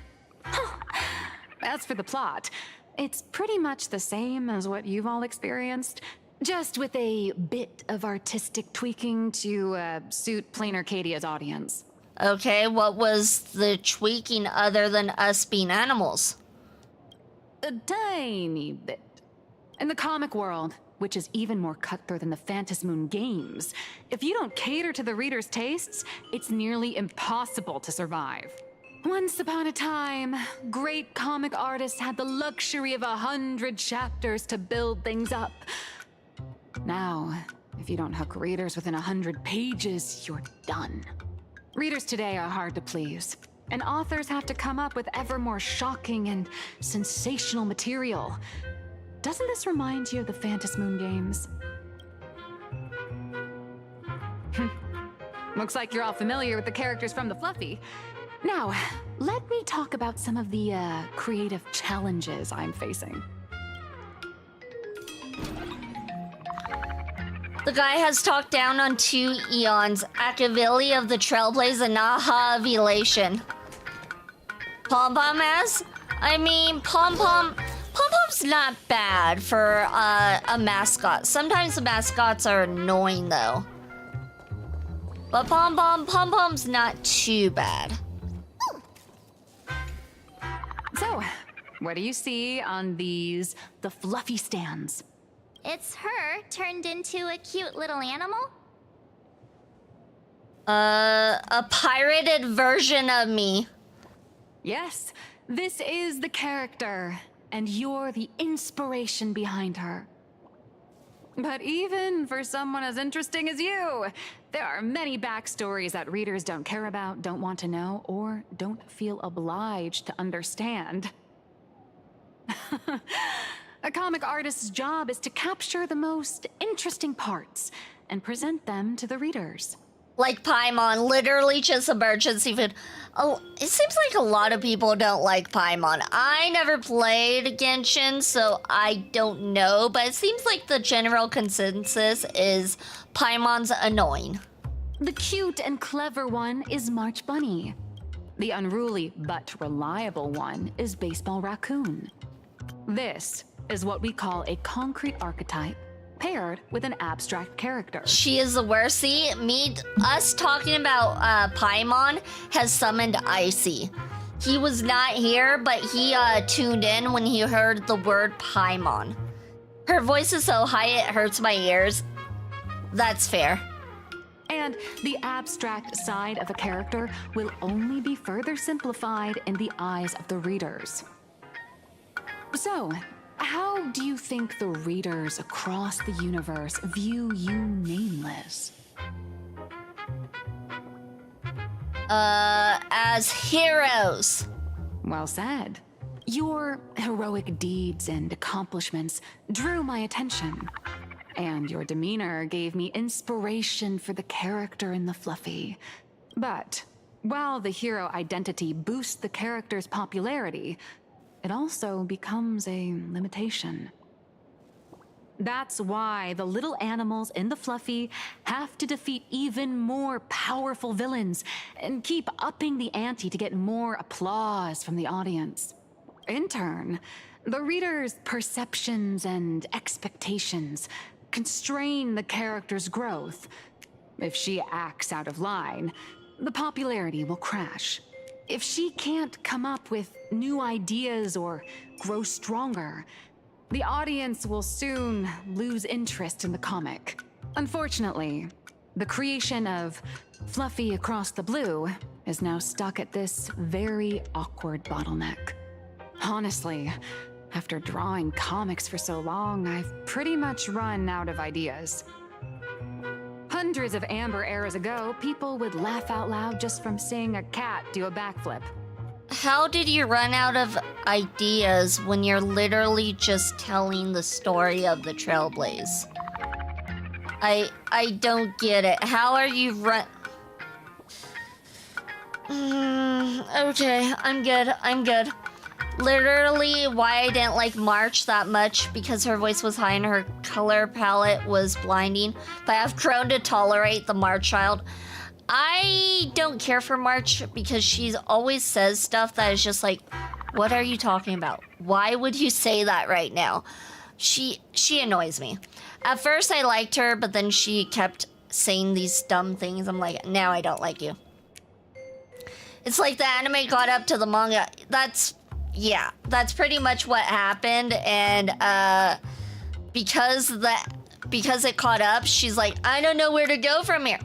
As for the plot, it's pretty much the same as what you've all experienced, just with a bit of artistic tweaking to suit Plain Arcadia's audience. Okay, what was the tweaking other than us being animals? A tiny bit. In the comic world, which is even more cutthroat than the Phantasmoon games, if you don't cater to the reader's tastes, it's nearly impossible to survive. Once upon a time, great comic artists had the luxury of 100 chapters to build things up. Now, If you don't hook readers within 100 pages, you're done. Readers today are hard to please, and authors have to come up with ever more shocking and sensational material. Doesn't this remind you of the Phantom Moon games? Looks like you're all familiar with the characters from the Fluffy. Now, let me talk about some of the creative challenges I'm facing. The guy has talked down on 2 eons, Akavili of the Trailblaze and Naha of Elation. Pom Pom has? I mean, Pom Pom's not bad for a mascot. Sometimes the mascots are annoying though. But Pom Pom's not too bad. So, what do you see on the Fluffy stands? It's her turned into a cute little animal? A pirated version of me. Yes, this is the character, and you're the inspiration behind her. But even for someone as interesting as you, there are many backstories that readers don't care about, don't want to know, or don't feel obliged to understand. A comic artist's job is to capture the most interesting parts and present them to the readers. Like Paimon, literally just emergency food. Oh, it seems like a lot of people don't like Paimon. I never played Genshin, so I don't know, but it seems like the general consensus is Paimon's annoying. The cute and clever one is March Bunny. The unruly but reliable one is Baseball Raccoon. This is what we call a concrete archetype paired with an abstract character. She is the worst. See, us talking about Paimon has summoned Icy. He was not here, but he tuned in when he heard the word Paimon. Her voice is so high it hurts my ears. That's fair. And the abstract side of a character will only be further simplified in the eyes of the readers. So, how do you think the readers across the universe view you nameless? As heroes. Well said. Your heroic deeds and accomplishments drew my attention, and your demeanor gave me inspiration for the character in the Fluffy. But while the hero identity boosts the character's popularity, it also becomes a limitation. That's why the little animals in the Fluffy have to defeat even more powerful villains and keep upping the ante to get more applause from the audience. In turn, the reader's perceptions and expectations constrain the character's growth. If she acts out of line, the popularity will crash. If she can't come up with new ideas or grow stronger, the audience will soon lose interest in the comic. Unfortunately, the creation of Fluffy Across the Blue is now stuck at this very awkward bottleneck. Honestly, after drawing comics for so long, I've pretty much run out of ideas. Hundreds of Amber eras ago, people would laugh out loud just from seeing a cat do a backflip. How did you run out of ideas when you're literally just telling the story of the Trailblaze? I don't get it. How are you okay, I'm good. Literally, why I didn't like March that much, because her voice was high and her color palette was blinding. But I've grown to tolerate the March child. I don't care for March because she always says stuff that is just like, what are you talking about? Why would you say that right now? She annoys me. At first I liked her, but then she kept saying these dumb things. I'm like, now I don't like you. It's like the anime caught up to the manga. That's pretty much what happened. And because it caught up, she's like, I don't know where to go from here.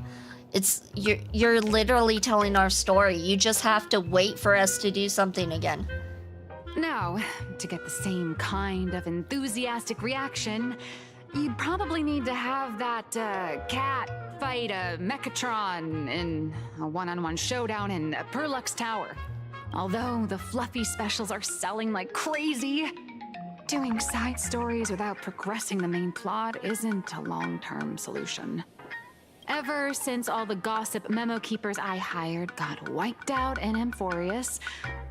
You're literally telling our story. You just have to wait for us to do something again. Now, to get the same kind of enthusiastic reaction, you'd probably need to have that cat fight a Mechatron in a one-on-one showdown in Perlux Tower. Although the fluffy specials are selling like crazy, doing side stories without progressing the main plot isn't a long-term solution. Ever since all the gossip memo keepers I hired got wiped out in Amphorius,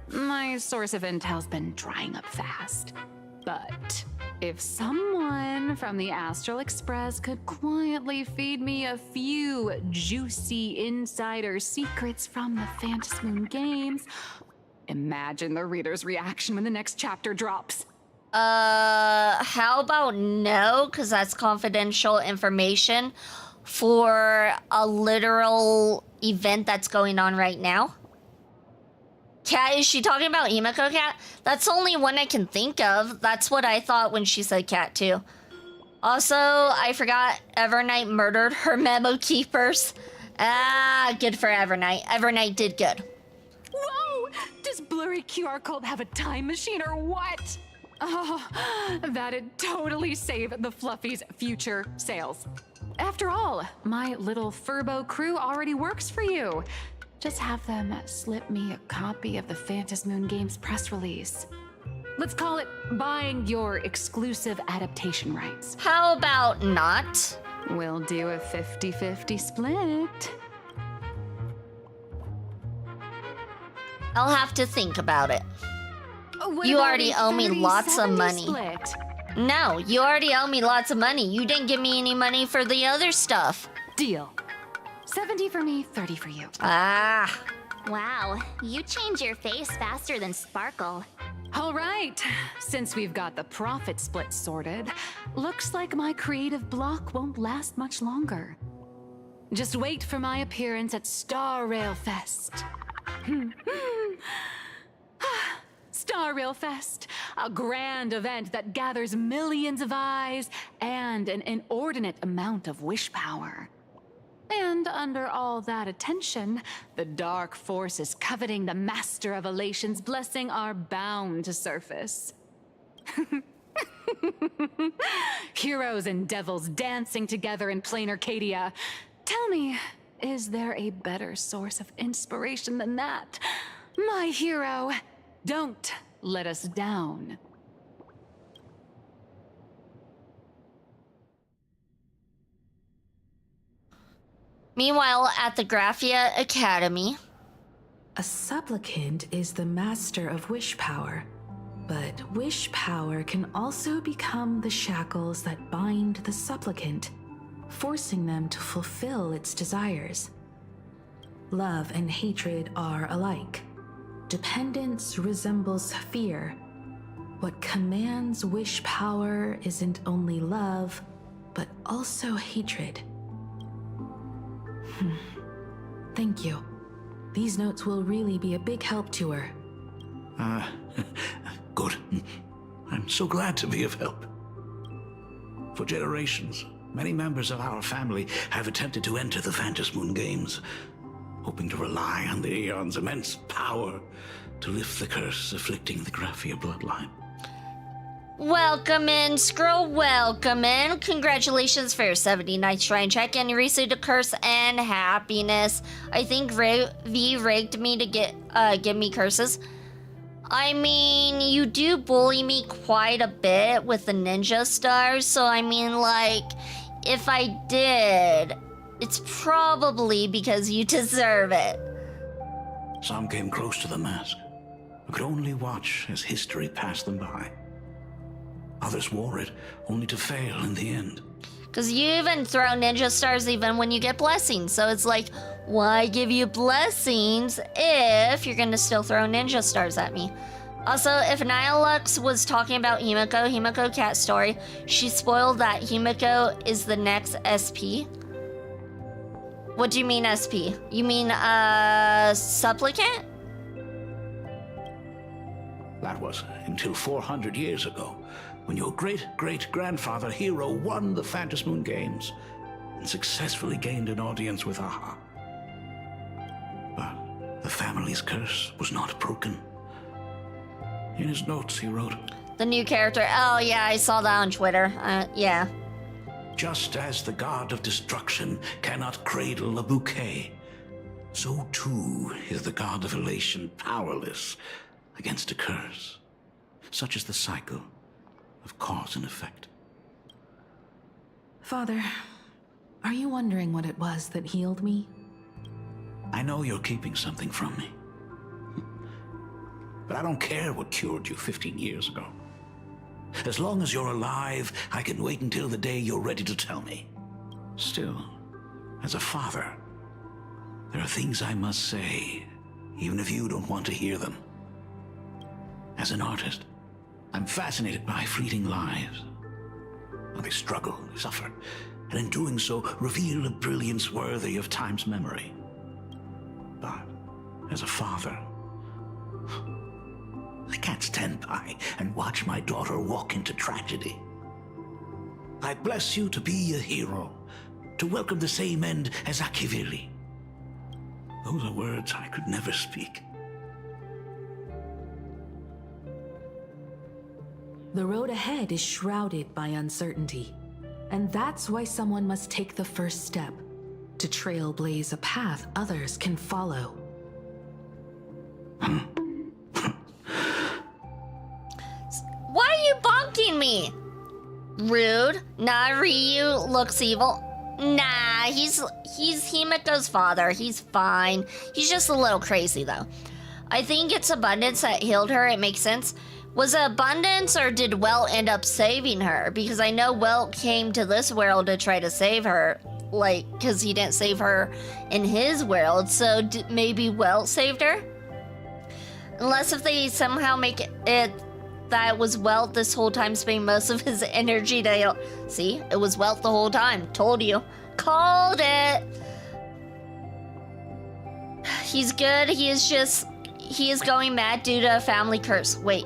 my source of intel's been drying up fast. But if someone from the Astral Express could quietly feed me a few juicy insider secrets from the Phantasmoon games, imagine the reader's reaction when the next chapter drops. How about no? Because that's confidential information for a literal event that's going on right now. Cat, is she talking about Himiko Cat? That's the only one I can think of. That's what I thought when she said cat too. Also, I forgot Evernight murdered her memo keepers. Ah, good for Evernight. Evernight did good. Whoa! Does Blurry QR Code have a time machine or what? Oh, that'd totally save the Fluffy's future sales. After all, my little Furbo crew already works for you. Just have them slip me a copy of the Phantasmoon Games press release. Let's call it buying your exclusive adaptation rights. How about not? We'll do a 50-50 split. I'll have to think about it. What You about already a owe me lots of 30-70 money. Split? No, you already owe me lots of money. You didn't give me any money for the other stuff. Deal. 70 for me, 30 for you. Ah. Wow, you change your face faster than Sparkle. All right, since we've got the profit split sorted, looks like my creative block won't last much longer. Just wait for my appearance at Star Rail Fest. Star Rail Fest, a grand event that gathers millions of eyes and an inordinate amount of wish power. And under all that attention, the dark forces coveting the Master of Elation's blessing are bound to surface. Heroes and devils dancing together in plain Arcadia. Tell me, is there a better source of inspiration than that? My hero, don't let us down. Meanwhile, at the Graphia Academy. A supplicant is the master of wish power, but wish power can also become the shackles that bind the supplicant, forcing them to fulfill its desires. Love and hatred are alike. Dependence resembles fear. What commands wish power isn't only love, but also hatred. Thank you. These notes will really be a big help to her. Good. I'm so glad to be of help. For generations, many members of our family have attempted to enter the Phantasmoon Games, hoping to rely on the Aeon's immense power to lift the curse afflicting the Graphia bloodline. Welcome in, Scroll, welcome in. Congratulations for your 79th shrine check, and you received a curse and happiness. I think V rigged me to give me curses. I mean, you do bully me quite a bit with the ninja stars, so I mean, like, if I did, it's probably because you deserve it. Some came close to the mask, but could only watch as history passed them by. Others wore it, only to fail in the end. Because you even throw ninja stars even when you get blessings. So it's like, why give you blessings if you're going to still throw ninja stars at me? Also, if Nihilux was talking about Himiko Cat story, she spoiled that Himiko is the next SP. What do you mean SP? You mean, supplicant? That was until 400 years ago, when your great-great-grandfather Hero won the Phantasmoon Games and successfully gained an audience with Aha. But the family's curse was not broken. In his notes, he wrote, The new character. Oh, yeah, I saw that on Twitter. Yeah. Just as the god of destruction cannot cradle a bouquet, so too is the god of elation powerless against a curse. Such is the cycle of cause and effect. Father, are you wondering what it was that healed me? I know you're keeping something from me. But I don't care what cured you 15 years ago. As long as you're alive, I can wait until the day you're ready to tell me. Still, as a father, there are things I must say, even if you don't want to hear them. As an artist, I'm fascinated by fleeting lives. They struggle, they suffer, and in doing so, reveal a brilliance worthy of time's memory. But as a father, I can't stand by and watch my daughter walk into tragedy. I bless you to be a hero, to welcome the same end as Akivili. Those are words I could never speak. The road ahead is shrouded by uncertainty, and that's why someone must take the first step to trailblaze a path others can follow. Why are you bonking me? Rude. Nah, Ryu looks evil. Nah, he's Himiko's father. He's fine. He's just a little crazy though. I think it's abundance that healed her. It makes sense. Was it abundance or did Welt end up saving her? Because I know Welt came to this world to try to save her. Like, because he didn't save her in his world. So maybe Welt saved her? Unless if they somehow make it that was Welt this whole time spending most of his energy to heal. See? It was Welt the whole time. Told you. Called it. He's good. He is going mad due to a family curse. Wait.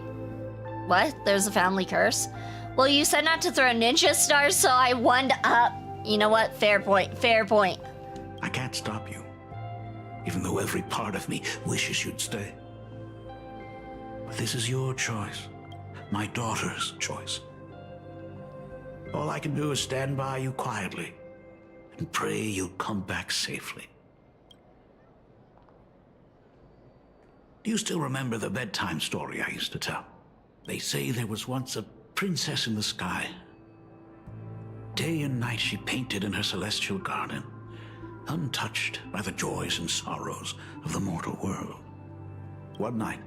What? There's a family curse? Well, you said not to throw ninja stars, so I one up. You know what? Fair point. Fair point. I can't stop you, even though every part of me wishes you'd stay. But this is your choice, my daughter's choice. All I can do is stand by you quietly and pray you'll come back safely. Do you still remember the bedtime story I used to tell? They say there was once a princess in the sky. Day and night she painted in her celestial garden, untouched by the joys and sorrows of the mortal world. One night,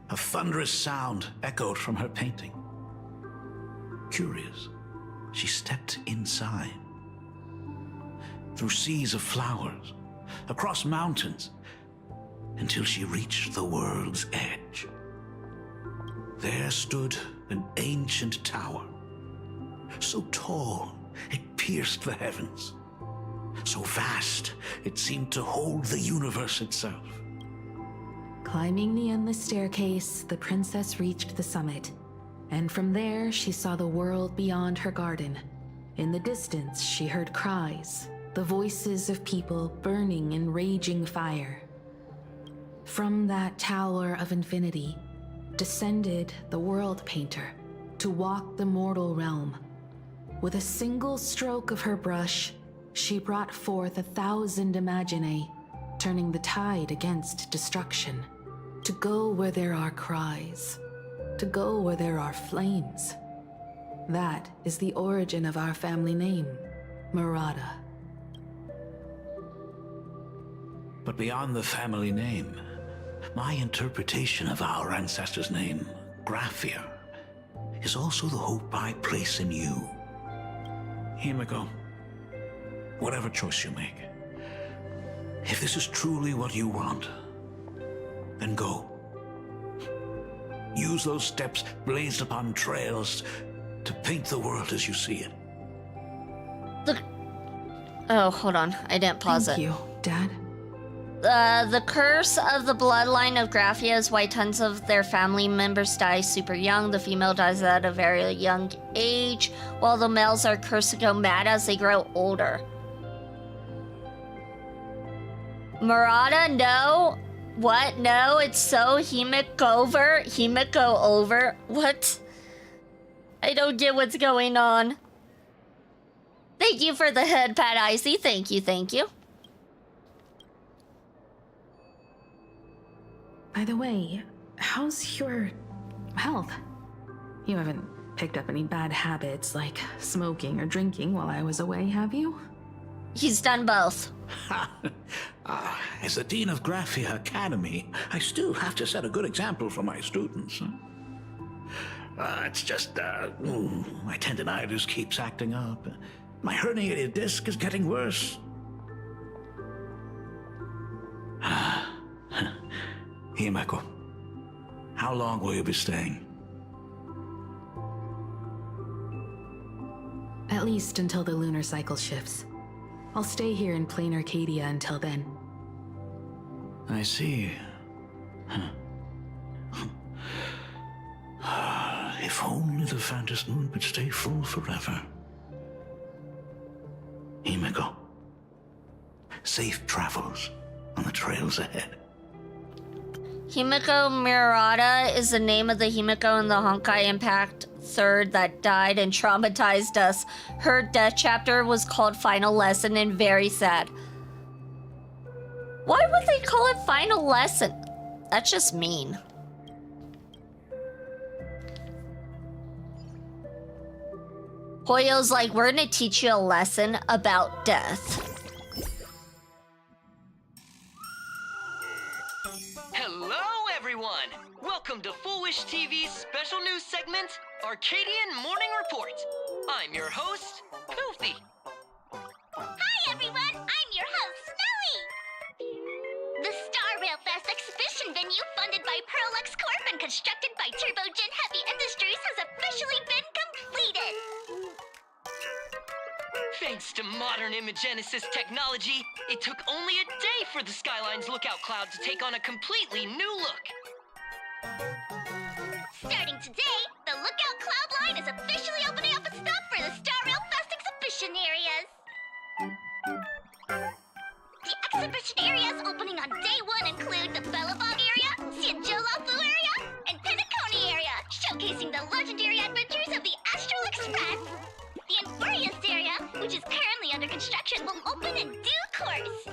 a thunderous sound echoed from her painting. Curious, she stepped inside. Through seas of flowers, across mountains, until she reached the world's edge. There stood an ancient tower, so tall it pierced the heavens, so vast it seemed to hold the universe itself. Climbing the endless staircase, the princess reached the summit, and from there she saw the world beyond her garden. In the distance, she heard cries, the voices of people burning in raging fire. From that tower of infinity descended the world painter to walk the mortal realm. With a single stroke of her brush, she brought forth 1,000 imaginae, turning the tide against destruction. To go where there are cries, to go where there are flames. That is the origin of our family name, Murata. But beyond the family name, my interpretation of our ancestor's name, Graphia, is also the hope I place in you. Himiko, whatever choice you make, if this is truly what you want, then go. Use those steps blazed upon trails to paint the world as you see it. Look. Oh, hold on. I didn't pause it. Thank you, Dad. The curse of the bloodline of Graphia is why tons of their family members die super young. The female dies at a very young age, while the males are cursed to go mad as they grow older. Murata, no. What? No, it's so Himiko over. What? I don't get what's going on. Thank you for the head pat, Icy. Thank you, thank you. By the way, how's your health? You haven't picked up any bad habits like smoking or drinking while I was away, have you? He's done both. As the Dean of Graphia Academy, I still have to set a good example for my students. It's just, my tendinitis keeps acting up. My herniated disc is getting worse. Himeko, how long will you be staying? At least until the lunar cycle shifts. I'll stay here in plain Arcadia until then. I see. If only the Phantom Moon could stay full forever. Himeko, safe travels on the trails ahead. Himeko Murata is the name of the Himeko in the Honkai Impact 3rd that died and traumatized us. Her death chapter was called Final Lesson and very sad. Why would they call it Final Lesson? That's just mean. Hoyo's like, we're gonna teach you a lesson about death. Hello, everyone! Welcome to Foolish TV's special news segment, Arcadian Morning Report. I'm your host, Goofy. Hi, everyone! I'm your host, Snowy! The Star Rail Fest exhibition venue funded by Perlux Corp and constructed by Turbogen Heavy Industries has officially been completed! Thanks to modern imagenesis technology, it took only a day for the Skyline's lookout cloud to take on a completely new look. Starting today, the Lookout Cloud line is officially opening up its stuff for the Star Rail Fest exhibition areas. The exhibition areas opening on day 1 include the Bellabog area, Sianjolafu area, and Penacony area, showcasing the legendary adventures of the Astral Express. The Infurious area, which is currently under construction, will open in due course.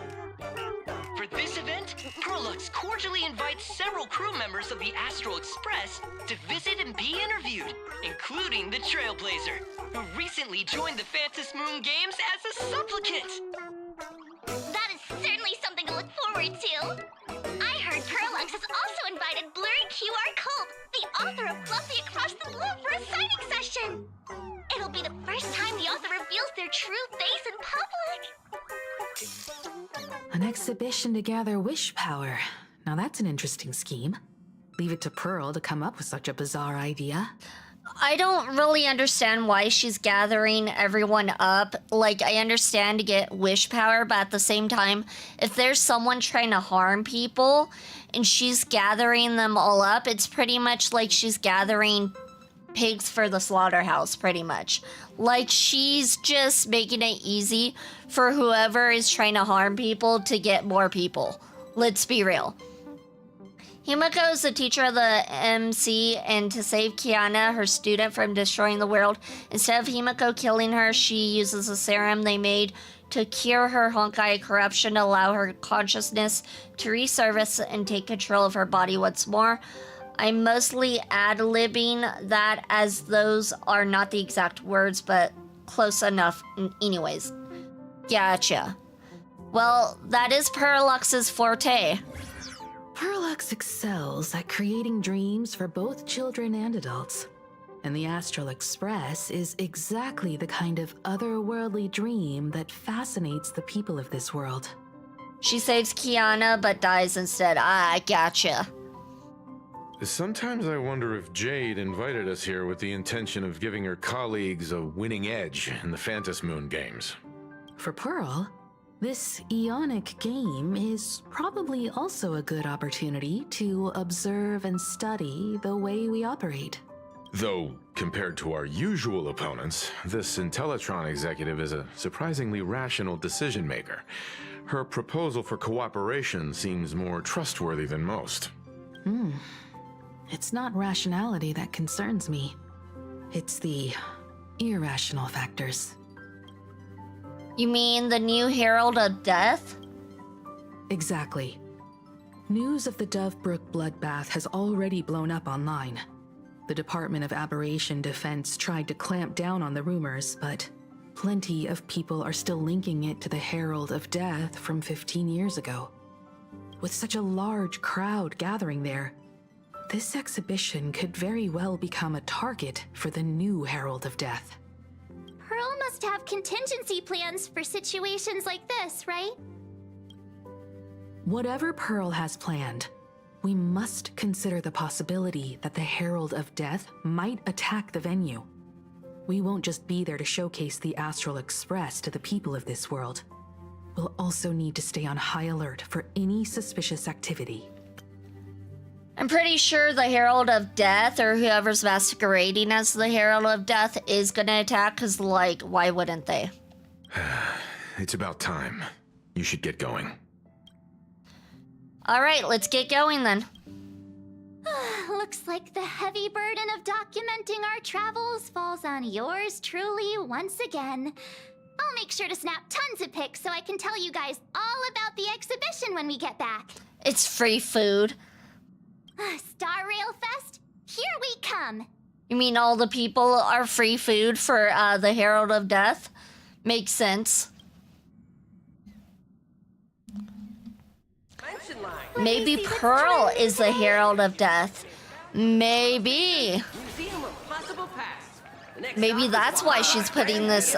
For this event, Perlux cordially invites several crew members of the Astral Express to visit and be interviewed, including the Trailblazer, who recently joined the Phantom Moon Games as a supplicant. That is certainly something to look forward to. I heard Perlux has also invited Blurry QR Cult, the author of Fluffy Across the Blue, for a signing session. It'll be the first time the author reveals their true face in public. An exhibition to gather wish power. Now that's an interesting scheme. Leave it to Pearl to come up with such a bizarre idea. I don't really understand why she's gathering everyone up. Like, I understand to get wish power, but at the same time, if there's someone trying to harm people and she's gathering them all up, it's pretty much like she's gathering pigs for the slaughterhouse, pretty much. Like, she's just making it easy for whoever is trying to harm people to get more people. Let's be real. Himeko is the teacher of the MC, and to save Kiana, her student, from destroying the world, instead of Himeko killing her, she uses a serum they made to cure her Honkai corruption to allow her consciousness to resurface and take control of her body once more. I'm mostly ad-libbing that, as those are not the exact words, but close enough anyways. Gotcha. Well, that is Perlux's forte. Perlux excels at creating dreams for both children and adults. And the Astral Express is exactly the kind of otherworldly dream that fascinates the people of this world. She saves Kiana, but dies instead. I gotcha. Sometimes I wonder if Jade invited us here with the intention of giving her colleagues a winning edge in the Phantom Moon games. For Pearl, this Ionic game is probably also a good opportunity to observe and study the way we operate. Though, compared to our usual opponents, this Intellitron executive is a surprisingly rational decision maker. Her proposal for cooperation seems more trustworthy than most. It's not rationality that concerns me. It's the irrational factors. You mean the new Herald of Death? Exactly. News of the Dovebrook bloodbath has already blown up online. The Department of Aberration Defense tried to clamp down on the rumors, but plenty of people are still linking it to the Herald of Death from 15 years ago. With such a large crowd gathering there, this exhibition could very well become a target for the new Herald of Death. Pearl must have contingency plans for situations like this, right? Whatever Pearl has planned, we must consider the possibility that the Herald of Death might attack the venue. We won't just be there to showcase the Astral Express to the people of this world. We'll also need to stay on high alert for any suspicious activity. I'm pretty sure the Herald of Death, or whoever's masquerading as the Herald of Death, is gonna attack, because, like, why wouldn't they? It's about time. You should get going. Alright, let's get going then. Looks like the heavy burden of documenting our travels falls on yours truly once again. I'll make sure to snap tons of pics so I can tell you guys all about the exhibition when we get back. It's free food. Star Rail Fest, here we come. You mean all the people are free food for the Herald of Death? Makes sense. Maybe Pearl is the Herald of Death. Maybe. Maybe that's why she's putting this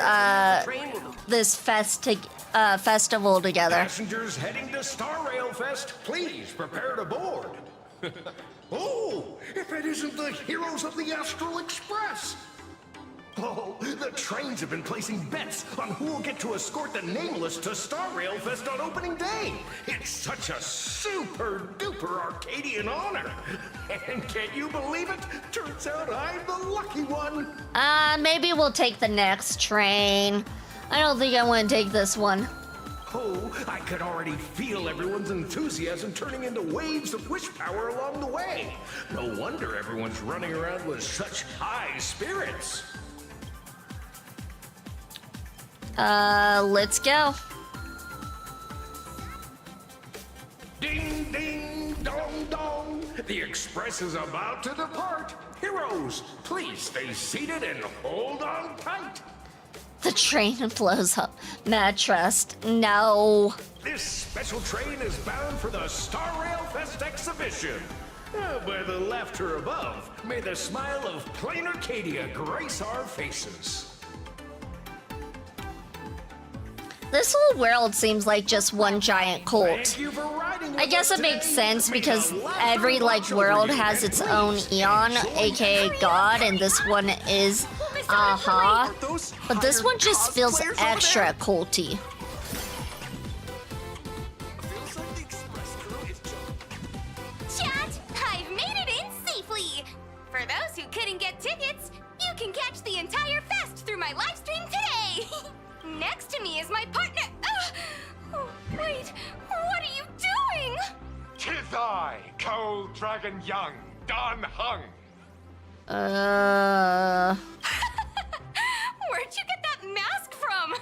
festival together. Passengers heading to Star Rail Fest, please prepare to board. Oh, if it isn't the heroes of the Astral Express! Oh, the trains have been placing bets on who will get to escort the Nameless to Star Rail Fest on opening day. It's such a super-duper Arcadian honor. And can you believe it? Turns out I'm the lucky one. Maybe we'll take the next train. I don't think I want to take this one. Oh, I could already feel everyone's enthusiasm turning into waves of wish power along the way. No wonder everyone's running around with such high spirits. Let's go. Ding, ding, dong, dong. The express is about to depart. Heroes, please stay seated and hold on tight. The train blows up. Mad Trust. No. This special train is bound for the Star Rail Fest exhibition. By the laughter above, may the smile of plain Arcadia grace our faces. This whole world seems like just one giant cult. I guess it makes sense because every world has its own Eon, aka God, and this one is Aha. But this one just feels extra culty. Chat, I've made it in safely. For those who couldn't get tickets, you can catch the entire fest through my live stream today. Next to me is my partner. Oh, wait, what are you doing? 'Tis I, Cold Dragon Young, Don Hung. Where'd you get that mask from?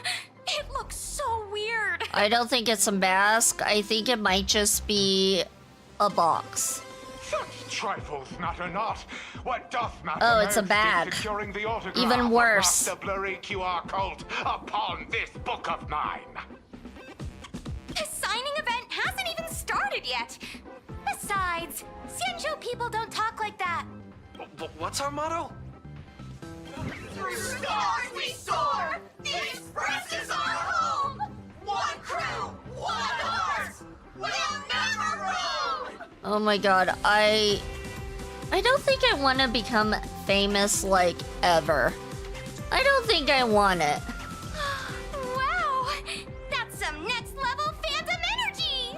It looks so weird. I don't think it's a mask. I think it might just be a box. Such trifles matter not. What doth matter Oh, it's a most is bag. securing the autograph Even worse. of Master Blurry QR cult upon this book of mine. The signing event hasn't even started yet. Besides, Xianzhou people don't talk like that. What's our motto? Through stars we soar! The Express is our home! One crew, one heart! We'll never roam! Oh my god, I don't think I want to become famous ever. I don't think I want it. Wow! That's some next level phantom energy!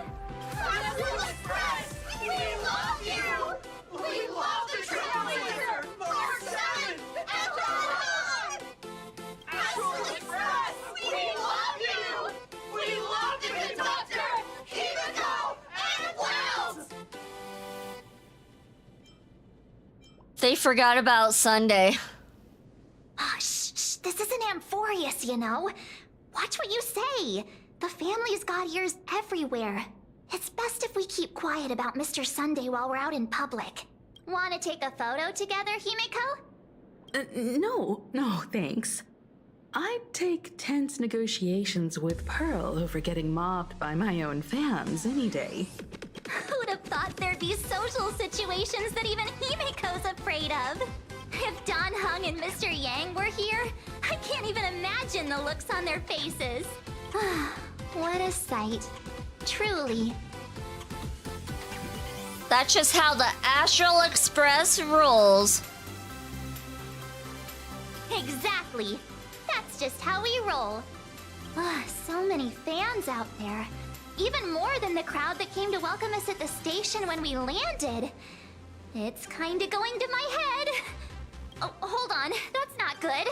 Astral Express! We love you! We love the Trailblazer! Mark 7 and on! Astral Express! We love you! We love the conductor! Himiko and Wells! They forgot about Sunday. Shh, this isn't Amphorius, you know. Watch Watch what you say. The family's got ears everywhere. It's best if we keep quiet about Mr. Sunday while we're out in public. Want to take a photo together, Himeko? No, thanks. I'd take tense negotiations with Pearl over getting mobbed by my own fans any day. Who'd have thought there'd be social situations that even Himeko's afraid of? If Don Hung and Mr. Yang were here, I can't even imagine the looks on their faces. What a sight. Truly. That's just how the Astral Express rolls. Exactly. That's just how we roll. So many fans out there. Even more than the crowd that came to welcome us at the station when we landed. It's kinda going to my head. Oh, hold on. That's not good.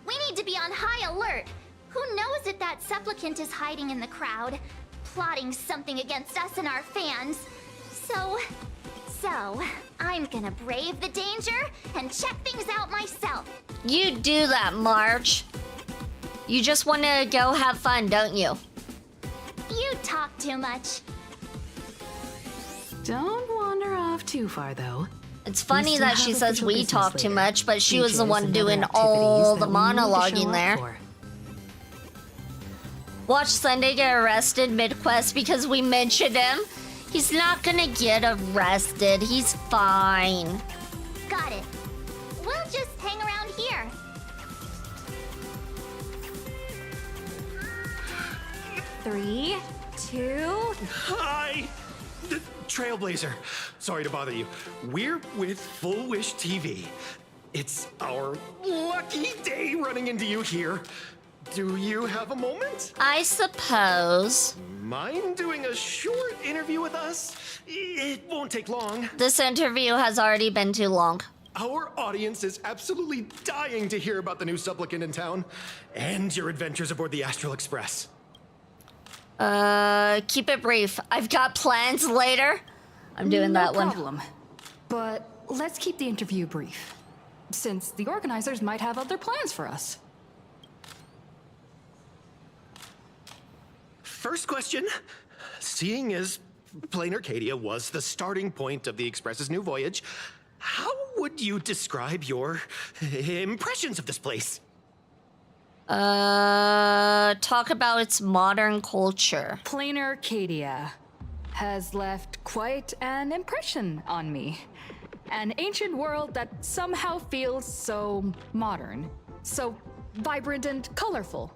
We need to be on high alert. Who knows if that supplicant is hiding in the crowd, plotting something against us and our fans. So, I'm gonna brave the danger and check things out myself. You do that, March. You just want to go have fun, don't you? You talk too much. Don't wander off too far, though. It's funny still that she have says official we business talk too later. much, but she was the Features one and doing other all activities the that we need to show monologuing up there. for. Watch Sunday get arrested mid-quest because we mentioned him. He's not gonna get arrested. He's fine. Got it. We'll just hang around here. Three, two... Hi! Trailblazer. Sorry to bother you. We're with Full Wish TV. It's our lucky day running into you here. Do you have a moment? I suppose. Mind doing a short interview with us? It won't take long. This interview has already been too long. Our audience is absolutely dying to hear about the new supplicant in town and your adventures aboard the Astral Express. Keep it brief. I've got plans later. I'm doing that one. No problem. But let's keep the interview brief, since the organizers might have other plans for us. First question. Seeing as Plain Arcadia was the starting point of the Express's new voyage, how would you describe your impressions of this place? Talk about its modern culture. Plain Arcadia has left quite an impression on me. An ancient world that somehow feels so modern, so vibrant and colorful.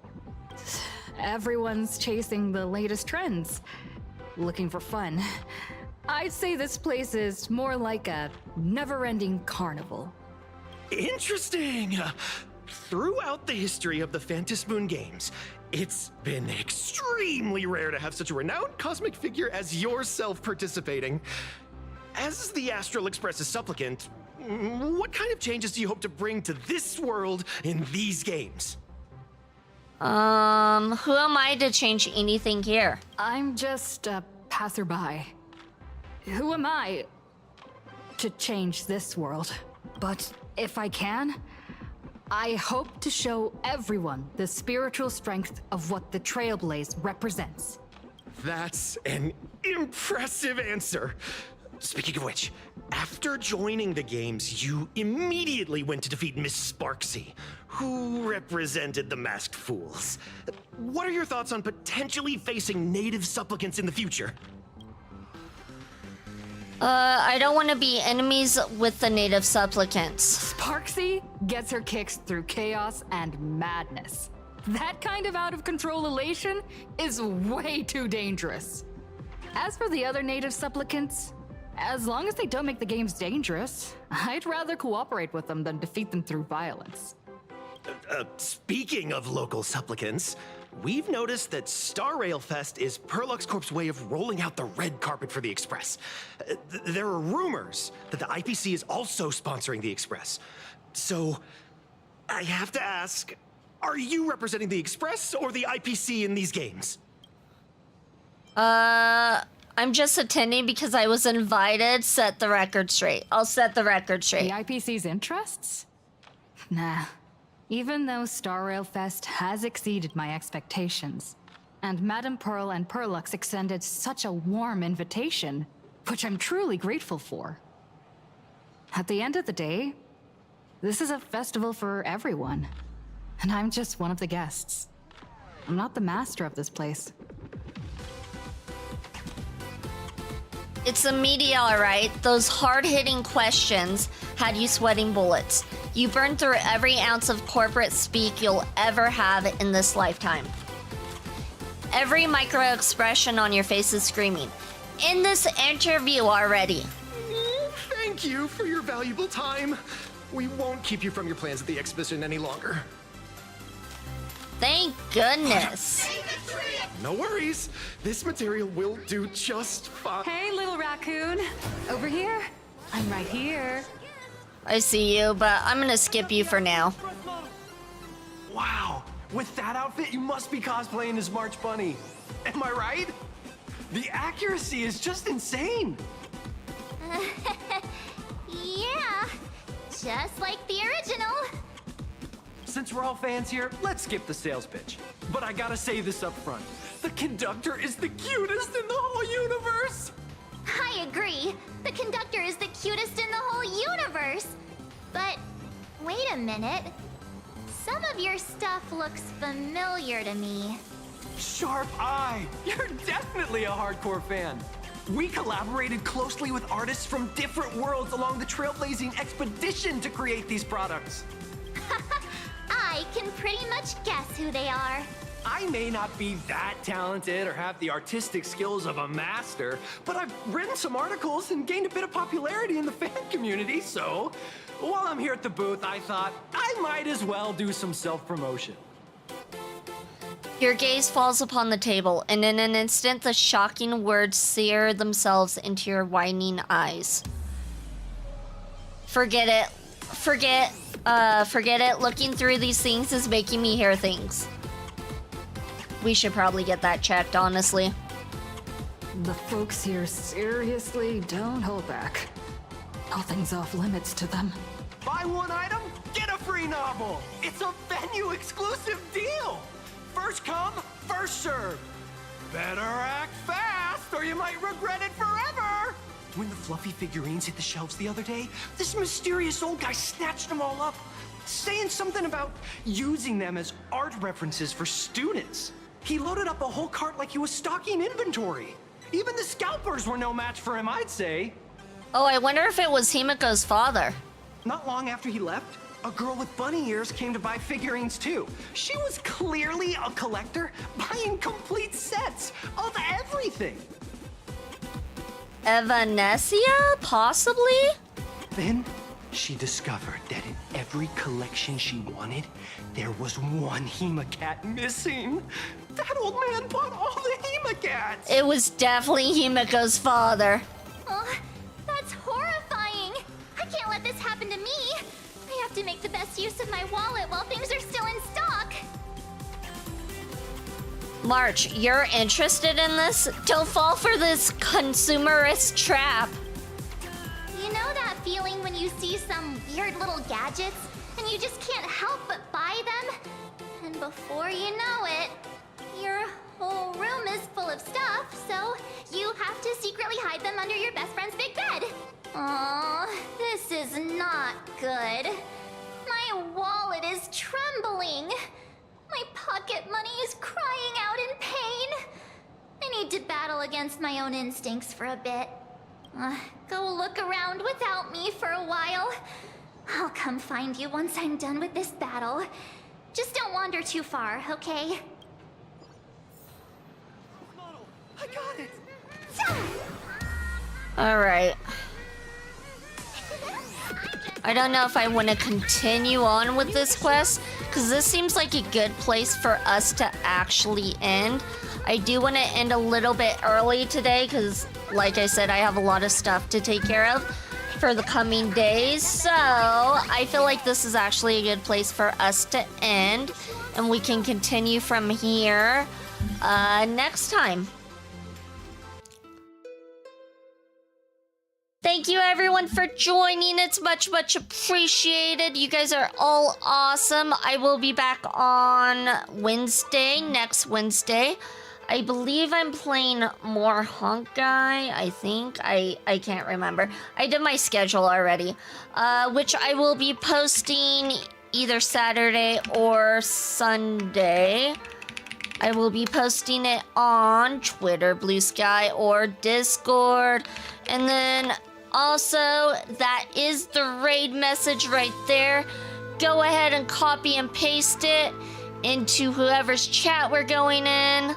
Everyone's chasing the latest trends, looking for fun. I'd say this place is more like a never-ending carnival. Interesting! Throughout the history of the Phantasmoon games, it's been extremely rare to have such a renowned cosmic figure as yourself participating. As the Astral Express's supplicant, what kind of changes do you hope to bring to this world in these games? Who am I to change anything here? I'm just a passerby. Who am I to change this world? But if I can, I hope to show everyone the spiritual strength of what the Trailblaze represents. That's an impressive answer. Speaking of which, after joining the games, you immediately went to defeat Miss Sparksy, who represented the Masked Fools. What are your thoughts on potentially facing native supplicants in the future? I don't want to be enemies with the native supplicants. Sparksy gets her kicks through chaos and madness. That kind of out-of-control elation is way too dangerous. As for the other native supplicants, as long as they don't make the games dangerous, I'd rather cooperate with them than defeat them through violence. Speaking of local supplicants, we've noticed that Star Rail Fest is Perlux Corp's way of rolling out the red carpet for the Express. There are rumors that the IPC is also sponsoring the Express. So, I have to ask, are you representing the Express or the IPC in these games? I'm just attending because I was invited. Set the record straight. I'll set the record straight. The IPC's interests? Nah. Even though Star Rail Fest has exceeded my expectations, and Madame Pearl and Perlux extended such a warm invitation, which I'm truly grateful for. At the end of the day, this is a festival for everyone, and I'm just one of the guests. I'm not the master of this place. It's the media, alright. Those hard-hitting questions had you sweating bullets. You burned through every ounce of corporate speak you'll ever have in this lifetime. Every micro-expression on your face is screaming, "In this interview already!" Thank you for your valuable time. We won't keep you from your plans at the exhibition any longer. Thank goodness. No worries. This material will do just fine. Hey, little raccoon. Over here. I'm right here. I see you, but I'm gonna skip you for now. Wow. With that outfit, you must be cosplaying as March Bunny. Am I right? The accuracy is just insane. Yeah, just like the original. Since we're all fans here, let's skip the sales pitch. But I gotta say this up front. The conductor is the cutest in the whole universe! I agree. The conductor is the cutest in the whole universe. But wait a minute. Some of your stuff looks familiar to me. Sharp eye! You're definitely a hardcore fan. We collaborated closely with artists from different worlds along the trailblazing expedition to create these products. I can pretty much guess who they are. I may not be that talented or have the artistic skills of a master, but I've written some articles and gained a bit of popularity in the fan community, so while I'm here at the booth, I thought I might as well do some self-promotion. Your gaze falls upon the table, and in an instant, the shocking words sear themselves into your widening eyes. Forget it. Forget it. Looking through these things is making me hear things. We should probably get that checked, honestly. The folks here seriously don't hold back. Nothing's off limits to them. Buy one item, get a free novel. It's a venue exclusive deal. First come, first serve. Better act fast or you might regret it forever. When the fluffy figurines hit the shelves the other day, this mysterious old guy snatched them all up, saying something about using them as art references for students. He loaded up a whole cart like he was stocking inventory. Even the scalpers were no match for him, I'd say. Oh, I wonder if it was Himiko's father. Not long after he left, a girl with bunny ears came to buy figurines too. She was clearly a collector, buying complete sets of everything. Evanesia? Possibly? Then she discovered that in every collection she wanted, there was one Hemacat missing. That old man bought all the Hemacats. It was definitely Himiko's father. Oh, that's horrifying. I can't let this happen to me. I have to make the best use of my wallet while things are still in stock. March, you're interested in this? Don't fall for this consumerist trap. You know that feeling when you see some weird little gadgets and you just can't help but buy them? And before you know it, your whole room is full of stuff, so you have to secretly hide them under your best friend's big bed. Aw, this is not good. My wallet is trembling. My pocket money is crying out in pain. I need to battle against my own instincts for a bit. Go look around without me for a while. I'll come find you once I'm done with this battle. Just don't wander too far, okay? I got it! Alright. I don't know if I want to continue on with this quest, because this seems like a good place for us to actually end. I do want to end a little bit early today, because, like I said, I have a lot of stuff to take care of for the coming days. So, I feel like this is actually a good place for us to end, and we can continue from here next time. Thank you everyone for joining. It's much, much appreciated. You guys are all awesome. I will be back on Wednesday, next Wednesday. I believe I'm playing more Hunk Guy, I think. I can't remember. I did my schedule already, which I will be posting either Saturday or Sunday. I will be posting it on Twitter, Blue Sky, or Discord. And then also, that is the raid message right there. Go ahead and copy and paste it into whoever's chat we're going in.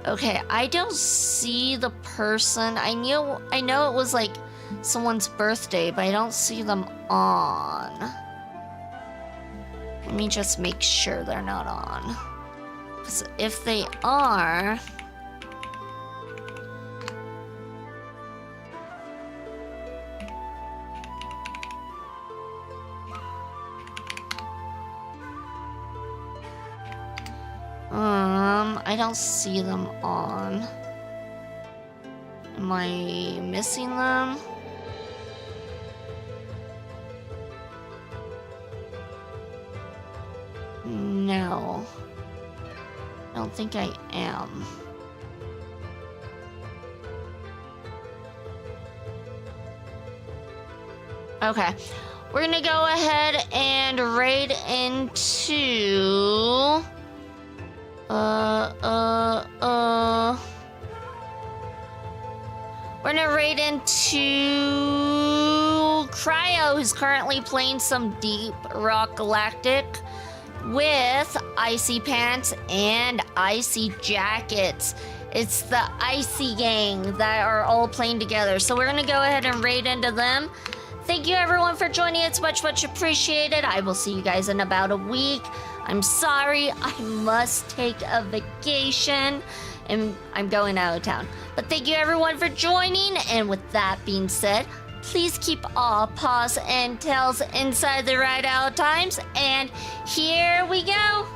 Okay, I don't see the person. I know it was like someone's birthday, but I don't see them on. Let me just make sure they're not on. Because if they are... I don't see them on. Am I missing them? No. I don't think I am. Okay. We're gonna go ahead and raid into... We're gonna raid into Cryo, who's currently playing some Deep Rock Galactic with Icy Pants and Icy Jackets. It's the Icy Gang that are all playing together. So we're gonna go ahead and raid into them. Thank you everyone for joining. It's much, much appreciated. I will see you guys in about a week. I'm sorry, I must take a vacation and I'm going out of town. But thank you everyone for joining. And with that being said, please keep all paws and tails inside the ride out times. And here we go.